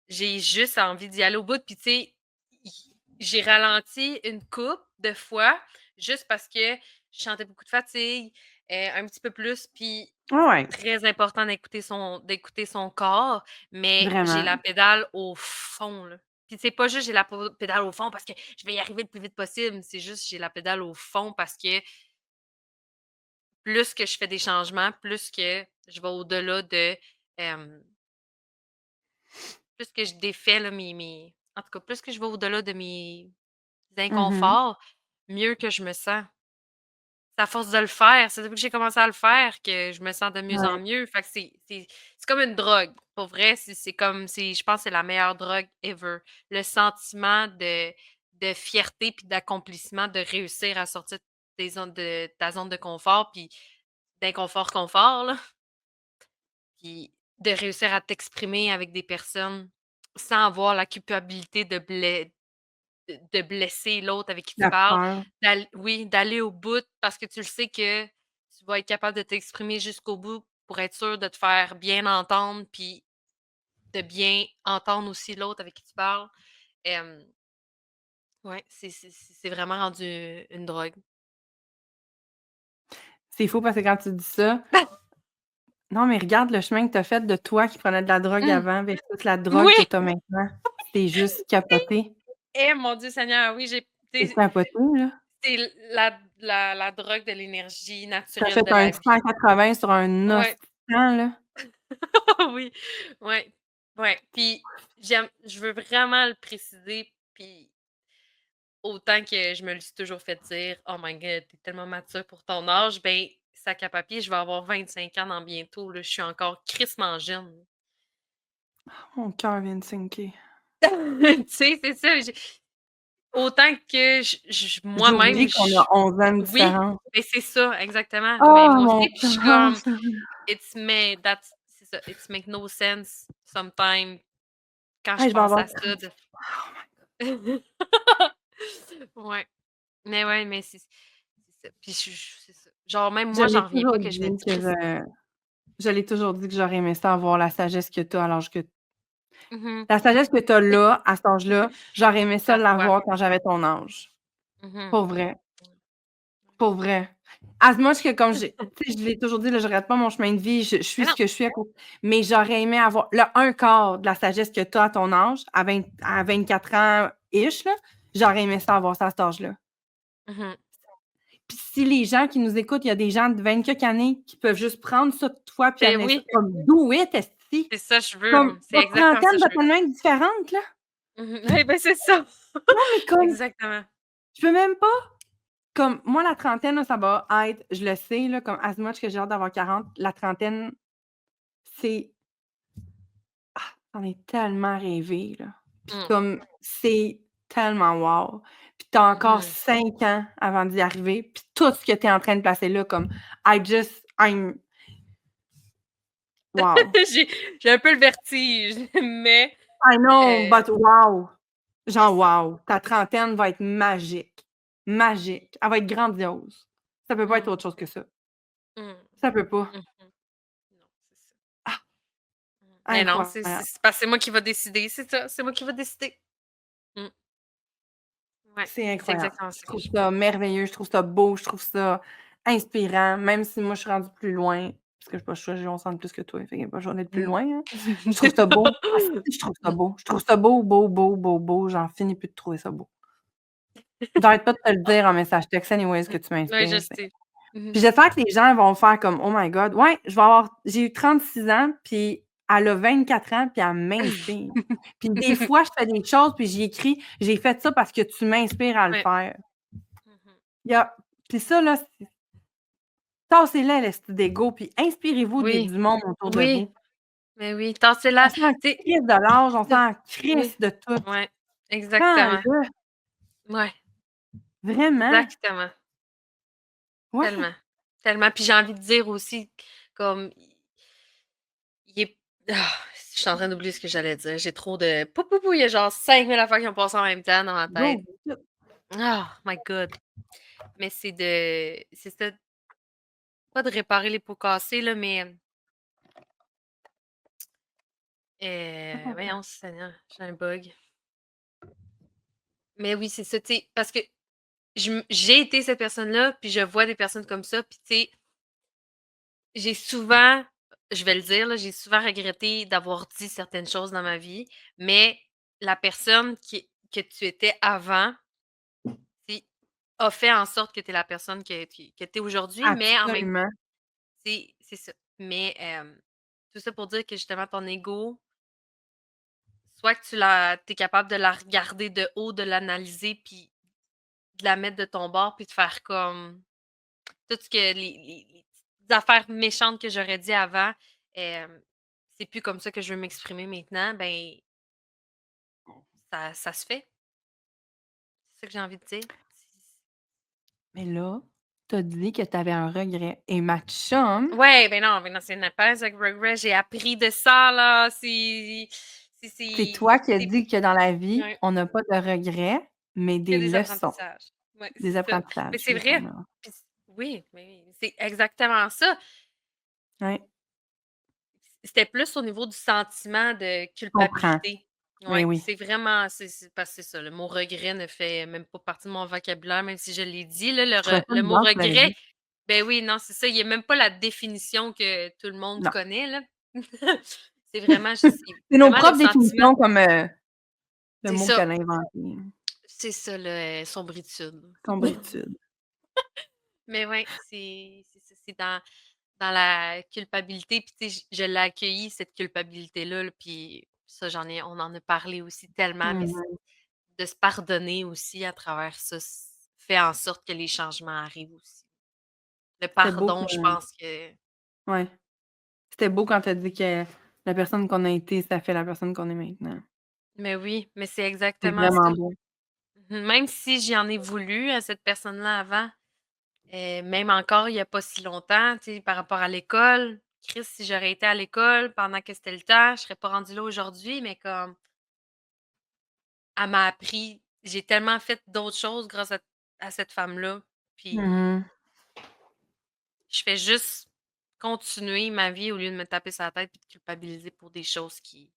J'ai juste envie d'y aller au bout. Puis tu sais, j'ai ralenti une couple de fois juste parce que je sentais beaucoup de fatigue, un petit peu plus. Puis Ouais, très important d'écouter son corps, mais j'ai vraiment. la pédale au fond, là. Puis c'est pas juste j'ai la pédale au fond parce que je vais y arriver le plus vite possible, c'est juste j'ai la pédale au fond parce que plus que je fais des changements, plus que je vais au-delà de, hem, plus que je défais là mes en tout cas, plus que je vais au-delà de mes Mhm. inconforts, mieux que je me sens. C'est à force de le faire, c'est depuis que j'ai commencé à le faire que je me sens de mieux en Ouais. mieux. Fait que c'est comme une drogue. Pour vrai, c'est comme je pense que c'est la meilleure drogue ever. Le sentiment de fierté puis d'accomplissement, de réussir à sortir de ta zone de confort puis confort, là. Puis de réussir à t'exprimer avec des personnes sans avoir la culpabilité de blesser l'autre avec qui tu La parles, peur. oui, d'aller au bout parce que tu le sais que tu vas être capable de t'exprimer jusqu'au bout pour être sûr de te faire bien entendre, puis de bien entendre aussi l'autre avec qui tu parles. Hem, ouais, c'est vraiment rendu une drogue. C'est fou parce que quand tu dis ça, non, mais regarde le chemin que tu as fait de toi qui prenais de la drogue Mmh. avant versus la drogue que Oui! tu as maintenant. C'est juste capoté. Eh mon Dieu Seigneur, oui, C'est capoté, là. c'est la drogue de l'énergie Tu as naturelle fait de un la vie. 180 sur un Ouais. hostie de temps, là. Oui, ouais, ouais. Puis je veux vraiment le préciser, puis autant que je me le suis toujours fait dire: «Oh my God, tu tellement mature pour ton âge», ben, sac à papier, je vais avoir 25 ans dans bientôt, là, je suis encore crissement jeune. Mon cœur vient de sinker. Tu sais, c'est ça, autant que moi-même, J'oublie qu'on a 11 ans de oui, différence. mais c'est ça, exactement. Mais Oh, moi aussi, mon puis je suis cœur, comme sérieux. c'est ça, it's make no sense sometimes quand je Hey, je vais pense avoir à ça 30. de Ouais, mais ouais, mais c'est ça. Puis c'est ça. Genre même Je moi, l'ai j'en reviens pas toujours que je me dit dis: que «Christ». je l'ai toujours dit que j'aurais aimé ça avoir la sagesse que tu as à l'âge que Mmh. la sagesse que tu as là, à cet âge-là, j'aurais aimé ça À toi. l'avoir quand j'avais ton âge. Mmh. Pour vrai, pour vrai. As much que comme tu sais, je l'ai toujours dit, là, je regrette pas mon chemin de vie, je suis Mais ce non. que je suis mais j'aurais aimé avoir le 1/4 de la sagesse que tu as à ton âge, à 24 ans-ish, là, j'aurais aimé ça avoir ça à cet âge-là. Mmh. Puis si les gens qui nous écoutent, il y a des gens de 20 quelques années qui peuvent juste prendre ça de toi puis Ben amener ça oui, comme do it esti! c'est ça que je veux, Comme c'est votre exactement ça trentaine que je va veux. tellement être différente, là. Oui, ben c'est ça. Non, mais comme Exactement. je peux même pas comme moi la trentaine là, ça va être, je le sais là, comme as much que j'ai hâte d'avoir 40, la trentaine, c'est j'en ai tellement rêvé là. Puis Mmh. comme c'est tellement wow. Puis tu as encore Mmh. 5 ans avant d'y arriver, puis tout ce que tu es en train de placer là comme I'm wow. J'ai un peu le vertige, mais I know, heu, but wow! Genre, wow, ta trentaine va être magique. Magique. Elle va être grandiose. Ça peut pas être Mmh. autre chose que ça. Mmh. Ça peut pas. Mmh mh. Non, c'est ça. Ah! Mais non, c'est Incroyable. parce que c'est moi qui va décider, c'est ça, c'est moi qui va décider. Mmh. Ouais, C'est c'est incroyable. exactement Je ça que trouve je ça merveilleux, je trouve ça beau, je trouve ça inspirant, même si moi je suis rendue plus loin, parce que je sais pas, je suis on sent plus que toi, fait qu'il y a pas besoin d'être plus Mmh. loin, hein. Je trouve ça beau. Ah si, je trouve ça beau. Je trouve ça beau, beau, beau, beau, beau, j'en finis plus de trouver ça beau. J'arrête pas de te le dire en message texte anyways que tu Ouais, je m'inspires, sais. Mmh puis mh. j'espère que les gens vont faire comme: «Oh my god, ouais, j'ai eu 36 ans, puis elle a 24 ans, puis elle m'inspire». Puis des fois, je fais des choses, puis j'y écris: «J'ai fait ça parce que tu m'inspires à le Ouais. faire». Mmh mh. Il y a Puis ça là, c'est tassez-la l'esti d'ego, puis inspirez-vous Oui, du monde autour de oui, vous. mais oui, On tassez-la. s'en Tu sais, crisse de l'âge, on c'est ça. s'en Oui, crisse de tout. ouais, exactement. Prends-le, Ouais, vraiment. exactement. Ouais. Tellement, tellement. Puis j'ai envie de dire aussi, comme, il est je suis en train d'oublier ce que j'allais dire. J'ai trop de pou pou pou, il y a genre 5000 affaires qui ont passé en même temps dans ma tête. Go, vite. Oh my God! Mais c'est ça, pas de réparer les pots cassés, là, mais, voyons Seigneur, j'ai un bug. Mais oui, c'est ça, tu sais, parce que j'ai été cette personne-là, puis je vois des personnes comme ça, puis tu sais, j'ai souvent, je vais le dire, là, j'ai souvent regretté d'avoir dit certaines choses dans ma vie, mais la personne que tu étais avant, tu sais, a fait en sorte que tu es la personne que tu es aujourd'hui, mais en même Absolument. c'est ça. Mais, tout ça pour dire que justement ton ego, soit que tu es capable de la regarder de haut, de l'analyser, puis de la mettre de ton bord, puis de faire comme tout ce que les petites affaires méchantes que j'aurais dit avant, hem, c'est plus comme ça que je veux m'exprimer maintenant, ben, ça se fait. C'est ça que j'ai envie de dire. Mais là, tu as dit que tu avais un regret et ma chum, Ouais, ben non, c'est pas un regret, j'ai appris de ça là, c'est toi qui as c'est dit que dans la vie, ouais, on n'a pas de regrets, mais que des des leçons, apprentissages. Ouais, des c'est ça. Mais apprentissages, c'est vrai. justement. Puis oui, mais c'est exactement ça. Ouais, C'était plus au niveau du sentiment de je comprends. culpabilité. Oui, Ouais, oui. c'est vraiment c'est parce que c'est ça, le mot regret ne fait même pas partie de mon vocabulaire, même si je l'ai dit là, Je trouvais ça le mot bizarre que tu l'avais regret, dit. ben oui, non, c'est ça, il y a même pas la définition que tout le monde Non. connaît là. C'est vraiment juste c'est C'est nos vraiment le propres sentiment, définitions comme, le c'est mot ça, qu'elle a inventé. c'est ça le sombritude. Sombritude. Mais ouais, c'est ça, c'est dans la culpabilité, puis tu sais, je l'ai accueilli cette culpabilité-là, là, puis ça, on en a parlé aussi tellement, mais Mmh. de se pardonner aussi à travers ça, fait en sorte que les changements arrivent aussi. Le C'était beau pardon, je que pense que ouais, c'était beau quand tu as dit que la personne qu'on a été, ça fait la personne qu'on est maintenant. mais oui, mais c'est C'est exactement vraiment ça. beau. Même si j'en ai voulu à cette personne-là avant, même encore il y a pas si longtemps, tu sais, par rapport à l'école, Chris, si j'aurais été à l'école pendant que c'était le temps, je serais pas rendue là aujourd'hui, mais comme elle m'a appris, j'ai tellement fait d'autres choses grâce à cette femme-là, puis Mmh. je fais juste continuer ma vie au lieu de me taper sur la tête et de culpabiliser pour des choses qui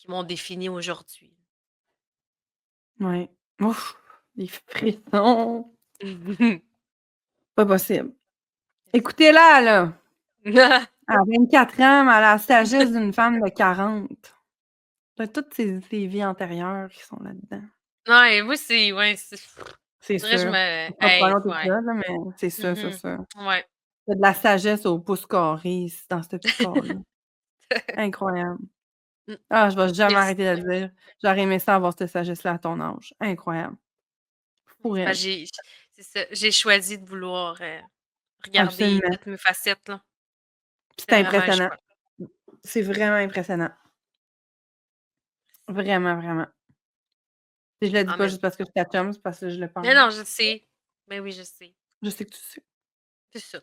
m'ont définie aujourd'hui. Ouais. Ouf! Des frissons. Pas possible. Écoutez-la, là! Elle a 24 ans, mais elle a la sagesse d'une femme de 40. Tu toutes ses vies antérieures qui sont là-dedans. Ouais, moi, c'est ouais, C'est faudrait que je sûr. me C'est pas pour un hey, autre ouais. épisode, là, mais c'est sûr, c'est Mmh. sûr. Ouais. Tu de la sagesse au pouce carré dans ce petit corps-là. Incroyable. Mmh. Ah, je vais jamais Merci. arrêter de le dire. J'aurais aimé ça avoir cette sagesse-là à ton âge. Incroyable. Mais Pour c'est parce elle. que c'est ça, j'ai choisi de vouloir, regarder Absolument. toutes mes facettes, là. C'est C'est vraiment un impressionnant. choix. C'est vraiment impressionnant. Vraiment, vraiment. Puis je le dis En pas même juste parce que je suis ta chum, c'est parce que je le mais pense. non, je sais. Mais oui, je sais. Je sais que tu sais. C'est ça.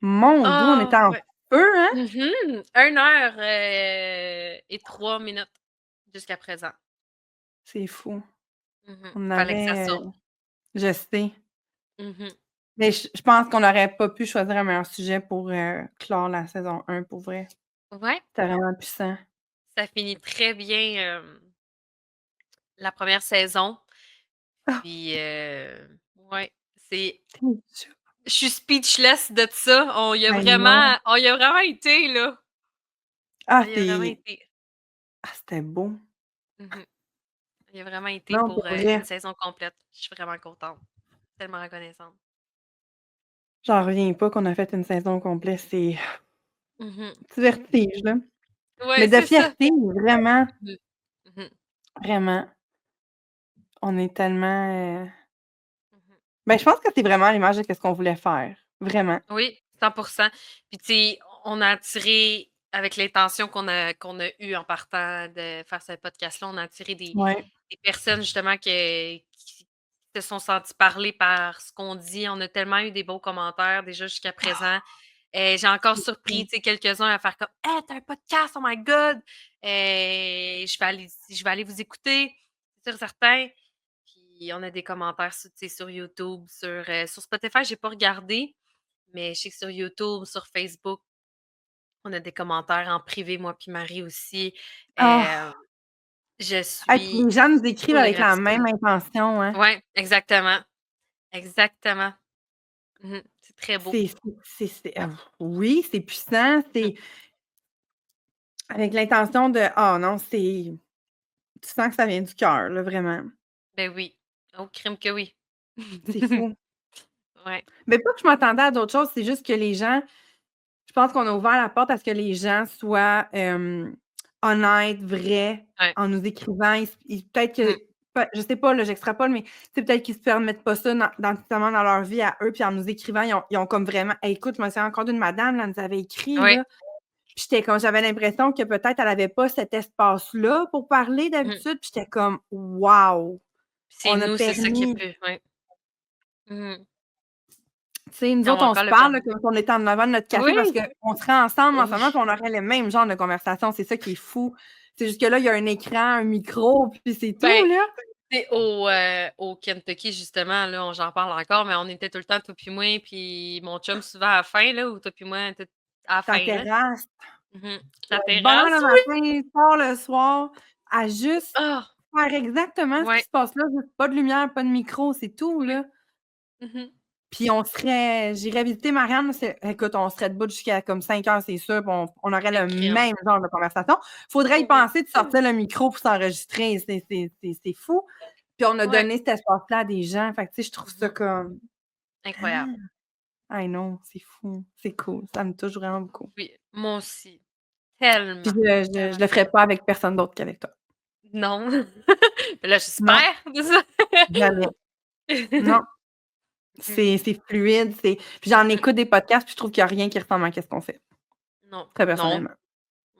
Mon Dieu, on est Ah en ouais. feu, hein? Mmh mh. 1 heure, et 3 minutes. jusqu'à présent. C'est fou. Mhm. On Fallait que ça aurait sorte. je sais. Mhm. Mais je pense qu'on n'aurait pas pu choisir un meilleur sujet pour, clore la saison 1 pour vrai. Ouais, C'était vraiment puissant. ça finit très bien la première saison. Ah! Puis, ouais, c'est. Mon Dieu! Je suis speechless de ça. I know. On y a vraiment été, là. On Ah, y a vraiment c'est été. c'était beau. Mhm. On y a vraiment été Non, pour pour une vrai, saison complète. Je suis vraiment contente. Tellement reconnaissante. j'en reviens pas qu'on a fait une saison complète, c'est Mhm. petit vertige, là. Ouais, Mais de c'est ça. fierté, vraiment, Mhm. Mhm. vraiment, on est tellement, Mhm. ben, je pense que c'est vraiment à l'image de ce qu'on voulait faire, vraiment. Oui, 100%. Puis, tu sais, on a attiré, avec l'intention qu'on a eue en partant de faire ce podcast-là, on a attiré Ouais. des personnes justement qui se sont senties parler par ce qu'on dit. On a tellement eu des beaux commentaires déjà jusqu'à présent. J'ai encore surpris, tu sais, quelques-uns à faire comme Hey, t'as un podcast, oh my God! Je vais aller vous écouter, c'est sûr, certain. Puis on a des commentaires tu sais, sur YouTube, sur Spotify, j'ai pas regardé. Mais je sais que sur YouTube, sur Facebook, on a des commentaires en privé, moi puis Marie aussi. Ah! Je Hey, puis suis les gens nous écrivent full de avec la même gratitude. intention, hein. Ouais, exactement. Exactement. C'est très beau. Oui, c'est puissant, Mmh. c'est avec l'intention de oh non, c'est tu sens que ça vient du cœur, là, vraiment. Ben oui. Oh, crime que oui. C'est fou. Ouais, Mais pas que je m'attendais à d'autres choses, c'est juste que les gens je pense qu'on a ouvert la porte à ce que les gens soient, honnêtes, vrais, ouais. en nous écrivant. Ils peut-être Mmh. que je sais pas, là, j'extrapole, mais c'est peut-être qu'ils se permettent pas ça nécessairement dans leur vie à eux, puis en nous écrivant, ils ont comme vraiment hey, écoute, je me souviens encore d'une madame, là, elle nous avait écrit, Ouais. là, puis j'étais comme j'avais l'impression que peut-être elle avait pas cet espace-là pour parler Mmh. d'habitude, puis j'étais comme: «Wow!» C'est On a nous, c'est ça qui est permis plus ouais. Mmh. tu sais, nous On autres, va on encore se le parle, là, permis. comme si on était en avant de notre café parce Oui! qu'on serait ensemble en ce moment, Oui. puis on aurait le même genre de conversation. C'est ça qui est fou. C'est juste que là, il y a un écran, un micro, puis c'est tout, Ben, là. tu sais, au Kentucky, justement, là, j'en parle encore, mais on était tout le temps, toi puis moi, puis mon chum, souvent à la fin, là, ou toi puis moi, à la Ta fin, là. terrasse, La bonne terrasse, le oui! matin, tard le soir, à juste Ah! faire exactement ce qui Ouais, se passe là, juste pas de lumière, pas de micro, c'est tout, oui. là. Mmh. Puis j'irais visiter Marianne, écoute, on serait debout jusqu'à comme 5 heures, c'est sûr, puis on aurait C'est le crime. même genre de conversation. Faudrait y Oui. penser de sortir le micro pour s'enregistrer, c'est fou. Puis on a Ouais. donné cet espace-là à des gens, fait que tu sais, je trouve ça Mmh. comme Incroyable. I know, c'est fou, c'est cool, ça me touche vraiment beaucoup. Oui, moi aussi. Puis Tellement, je tellement, le ferais tellement. pas avec personne d'autre qu'avec toi. Non. Mais là, Non, j'espère de ça. jamais. Non, Mmh. c'est fluide, puis j'en écoute des podcasts, puis je trouve qu'il y a rien qui ressemble à ce qu'on fait, Non, très non. personnellement.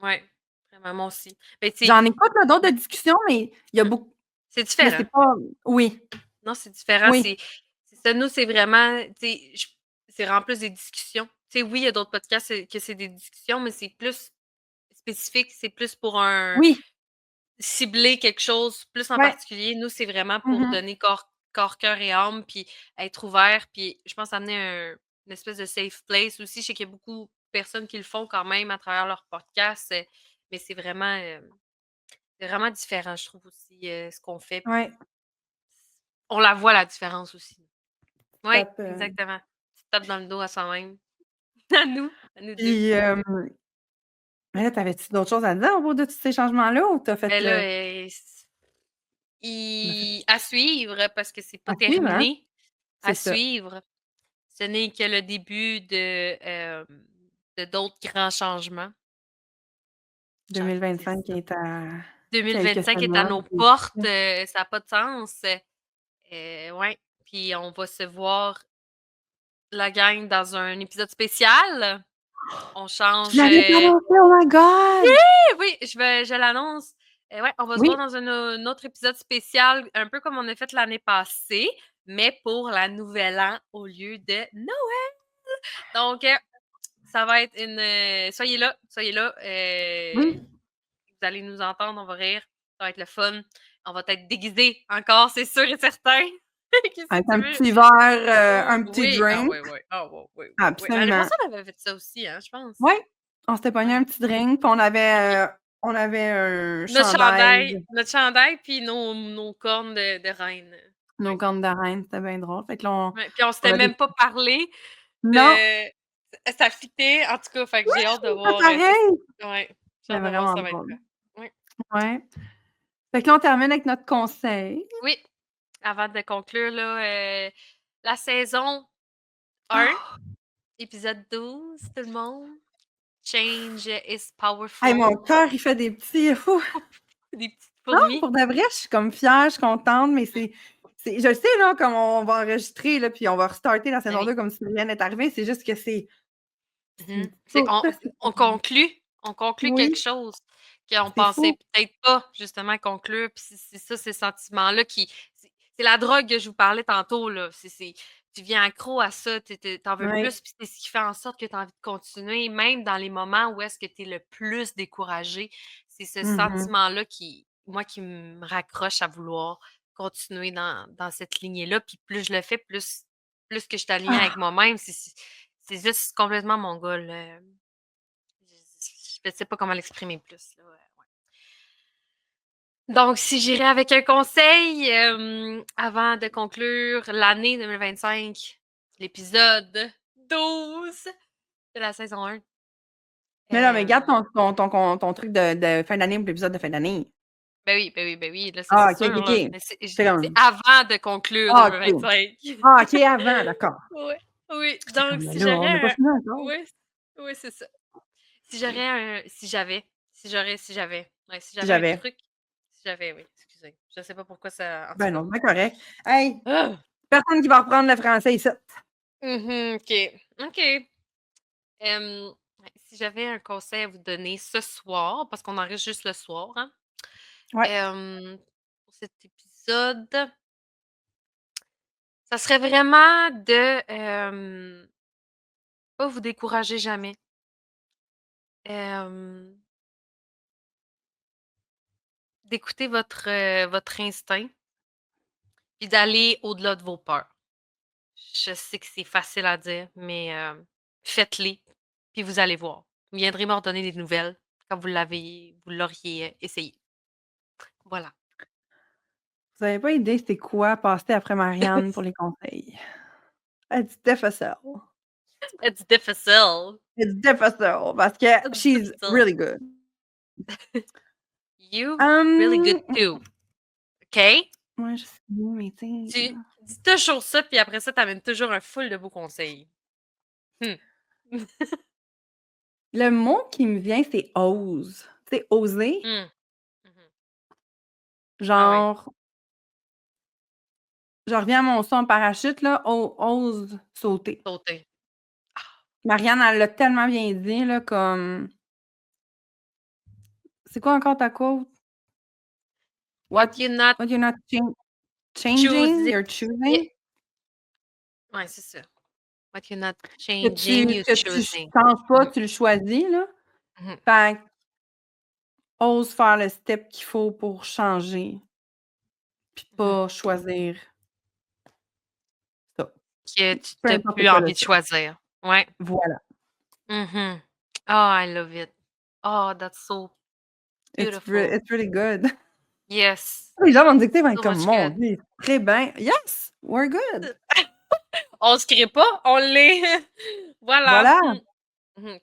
Ouais, vraiment, moi aussi. Mais tu sais, J'en écoute là d'autres de discussions, mais il y a mmh, beaucoup c'est mais différent. c'est pas oui, Non, c'est différent, oui, c'est ça. Nous, c'est vraiment, tu sais, c'est vraiment plus des discussions. Tu sais, oui, il y a d'autres podcasts, que c'est des discussions, mais c'est plus spécifique, c'est plus pour oui, cibler quelque chose plus en ouais, particulier. Nous, c'est vraiment pour mmh donner corps, cœur et âme, puis être ouvert, puis je pense amener une espèce de safe place aussi. Je sais qu'il y a beaucoup de personnes qui le font quand même à travers leur podcast, mais c'est vraiment différent, je trouve aussi, ce qu'on fait, ouais, puis on la voit la différence aussi. Oui, tape, exactement. Petite tape dans le dos à soi-même. À nous 2. puis, mais là, t'avais-tu d'autres choses à dire au bout de tous ces changements-là ou t'as fait Mais là, le on a fait à suivre parce que c'est pas à suivre, hein? terminé. À C'est ça, suivre. Ce n'est que le début de d'autres grands changements. J'ai envie de dire 2025 ça. est à quelques 2025 est à semaines, nos c'est portes, ça. ça a pas de sens. Ouais, puis on va se voir la gang dans un épisode spécial. On Tu change, l'avais pas annoncé, oh my god! oui, je l'annonce. Ouais, on va se voir Oui, dans un autre épisode spécial, un peu comme on a fait l'année passée, mais pour la Nouvel An au lieu de Noël. Donc, ça va être soyez là, oui, vous allez nous entendre, on va rire, Ça va être le fun. On va être déguisés encore, c'est sûr et certain. Qu'est-ce Avec que tu un veux? petit verre, Oh, un petit oui, ah drink. oui, oui, ah oui, oui, oui, oui. L'année Absolument. passée, on avait fait ça aussi, hein, je pense. Ouais, on s'était pogné un Ouais. petit drink, puis OK. on avait un Notre chandail, chandail puis nos cornes de reine. nos Ouais. cornes de reine, c'était bien drôle. Fait que là, Ouais, puis on on s'était a même pas parlé non, de ça fitait, en tout cas, fait que j'ai hâte de pas voir, ça pareil! ouais, j'ai C'était hâte de voir vraiment ça va être drôle. quoi. Ouais. Ouais. Fait que là, on termine avec notre conseil. Oui, avant de conclure là, la saison 1, Ah! épisode 12, tout le monde. Change is Hey, mon powerful. cœur, il fait des petits Des petites non, fourmis. pour de vrai, je suis comme fière, je suis contente, mais Mmh. c'est je sais, là, comme on va enregistrer, là, puis on va restarter la Ben saison oui. 2 comme si rien n'était arrivé, c'est juste que c'est Mmh. une C'est toute on conclut quelque oui, chose qu'on c'est pensait fou. peut-être pas justement conclure, puis c'est ça, ces sentiments-là qui c'est la drogue que je vous parlais tantôt là, c'est tu deviens accro à ça, tu veux Ouais. plus, puis c'est ce qui fait en sorte que tu as envie de continuer, même dans les moments où est-ce que tu es le plus découragé. C'est ce Mmh. sentiment-là qui me raccroche à vouloir continuer dans cette lignée-là, puis plus je le fais, plus que je suis alignée avec Ah! moi-même, c'est juste complètement mon goal, je sais pas comment l'exprimer plus, là, ouais. Donc si j'irais avec un conseil, avant de conclure l'année 2025, l'épisode 12 de la saison 1, Mais là, mais garde hem, ton truc de fin d'année pour l'épisode de fin d'année. ben oui, ben oui, ben oui, là, ça Ah, c'est OK, OK, sûr, là, OK. mais J'étais c'est comme avant de conclure ah, OK. 2025. Ah, OK, avant, d'accord. Ouais, oui, J'étais donc comme: «Mais si là, on n'a pas j'aurais un fini encore». oui, oui, c'est ça. Si j'aurais un si j'avais, si j'avais, ouais, si Si j'avais un j'avais. truc si j'avais, oui, excusez. Je sais pas pourquoi ça en tout Ben cas. non, c'est bien correct. Hey, Ah! personne qui va reprendre le français ici. Mmh OK. OK. Ouais, si j'avais un conseil à vous donner ce soir, parce qu'on enregistre juste le soir, hein, Ouais. pour cet épisode, ça serait vraiment de, pas vous décourager jamais. Hem, D'écouter votre instinct, puis d'aller au-delà de vos peurs. Je sais que c'est facile à dire, mais faites-les, puis vous allez voir. Vous viendrez me redonner des nouvelles quand vous l'auriez, essayé. Voilà. Vous avez pas idée c'est quoi passer après Marianne pour les conseils. Elle dit difficile. It's difficile. It's difficile parce que It's she's difficile. really good. You really good Hum, too, OK? ouais, je sais bien, mais tu sais, Tu dis toujours ça, puis après ça, tu amènes toujours un full de beaux conseils. Mmh. le mot qui me vient, c'est «ose». Tu sais, oser, Mmh. Mmh. Ah ouais, genre je reviens à mon saut en parachute là, ose sauter. sauter. Marianne, elle l'a tellement bien dit là, comme c'est quoi encore ta quote? What What you not what you're not changing, choosing you're yeah, choosing. ouais, c'est ça. What you not Que changing, you tu choosing. changes pas, Mmh. tu le choisis, là. Mmh. Fait que ose faire le step qu'il faut pour changer, puis Mmh. pas choisir ça. Que tu Peu tu importe plus quoi, là, envie de ça. choisir. Ouais. Voilà. Mmh. Oh, I love it. Oh, that's so beautiful. It's really good. Yes. Les gens vont me dicter, ils vont être So comme: much «Mon good. Dieu, très bien». Yes, we're good. On se crée pas, on l'est. Voilà. Voilà. Mmh. Mmh.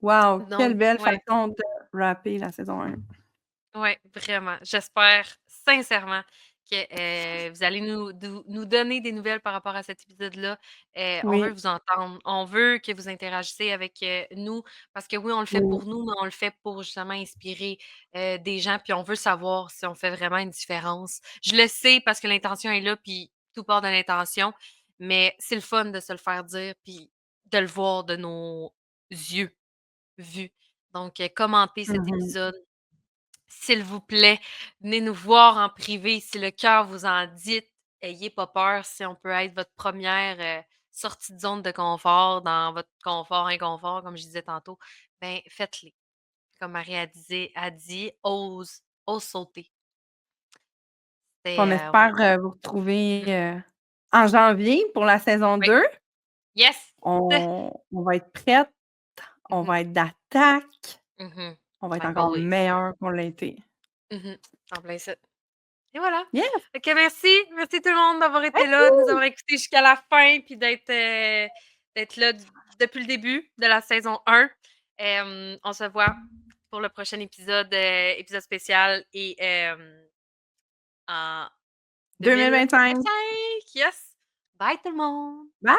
Wow, quelle Donc belle ouais, façon de wrapper la saison 1. ouais, vraiment. J'espère sincèrement que, vous allez nous donner des nouvelles par rapport à cet épisode-là. On veut Oui, vous entendre. On veut que vous interagissez avec, nous parce que oui, on le fait oui. pour nous, mais on le fait pour justement inspirer, des gens, puis on veut savoir si on fait vraiment une différence. Je le sais parce que l'intention est là, puis tout part de l'intention, mais c'est le fun de se le faire dire, puis de le voir de nos yeux vus. Donc, commentez cet Mmh. épisode s'il vous plaît, venez nous voir en privé si le cœur vous en dit. Ayez pas peur si on peut être votre première, sortie de zone de confort dans votre confort, inconfort, comme je disais tantôt, ben faites-les. Comme Marie a dit: «Ose sauter». Puis on espère vous retrouver en janvier pour la saison Oui. 2. Yes! On va être prête. On Mhm. va être d'attaque. Mhm. On va être Like encore always. meilleur qu'on l'a été. Mhm. En plein ça. Et voilà. Yes! Ok, merci. Merci tout le monde d'avoir été Merci! là, de nous avoir écoutés jusqu'à la fin, puis d'être là depuis le début de la saison 1. On se voit pour le prochain épisode, épisode spécial et en 2025. 2025. Yes! Bye tout le monde! Bye!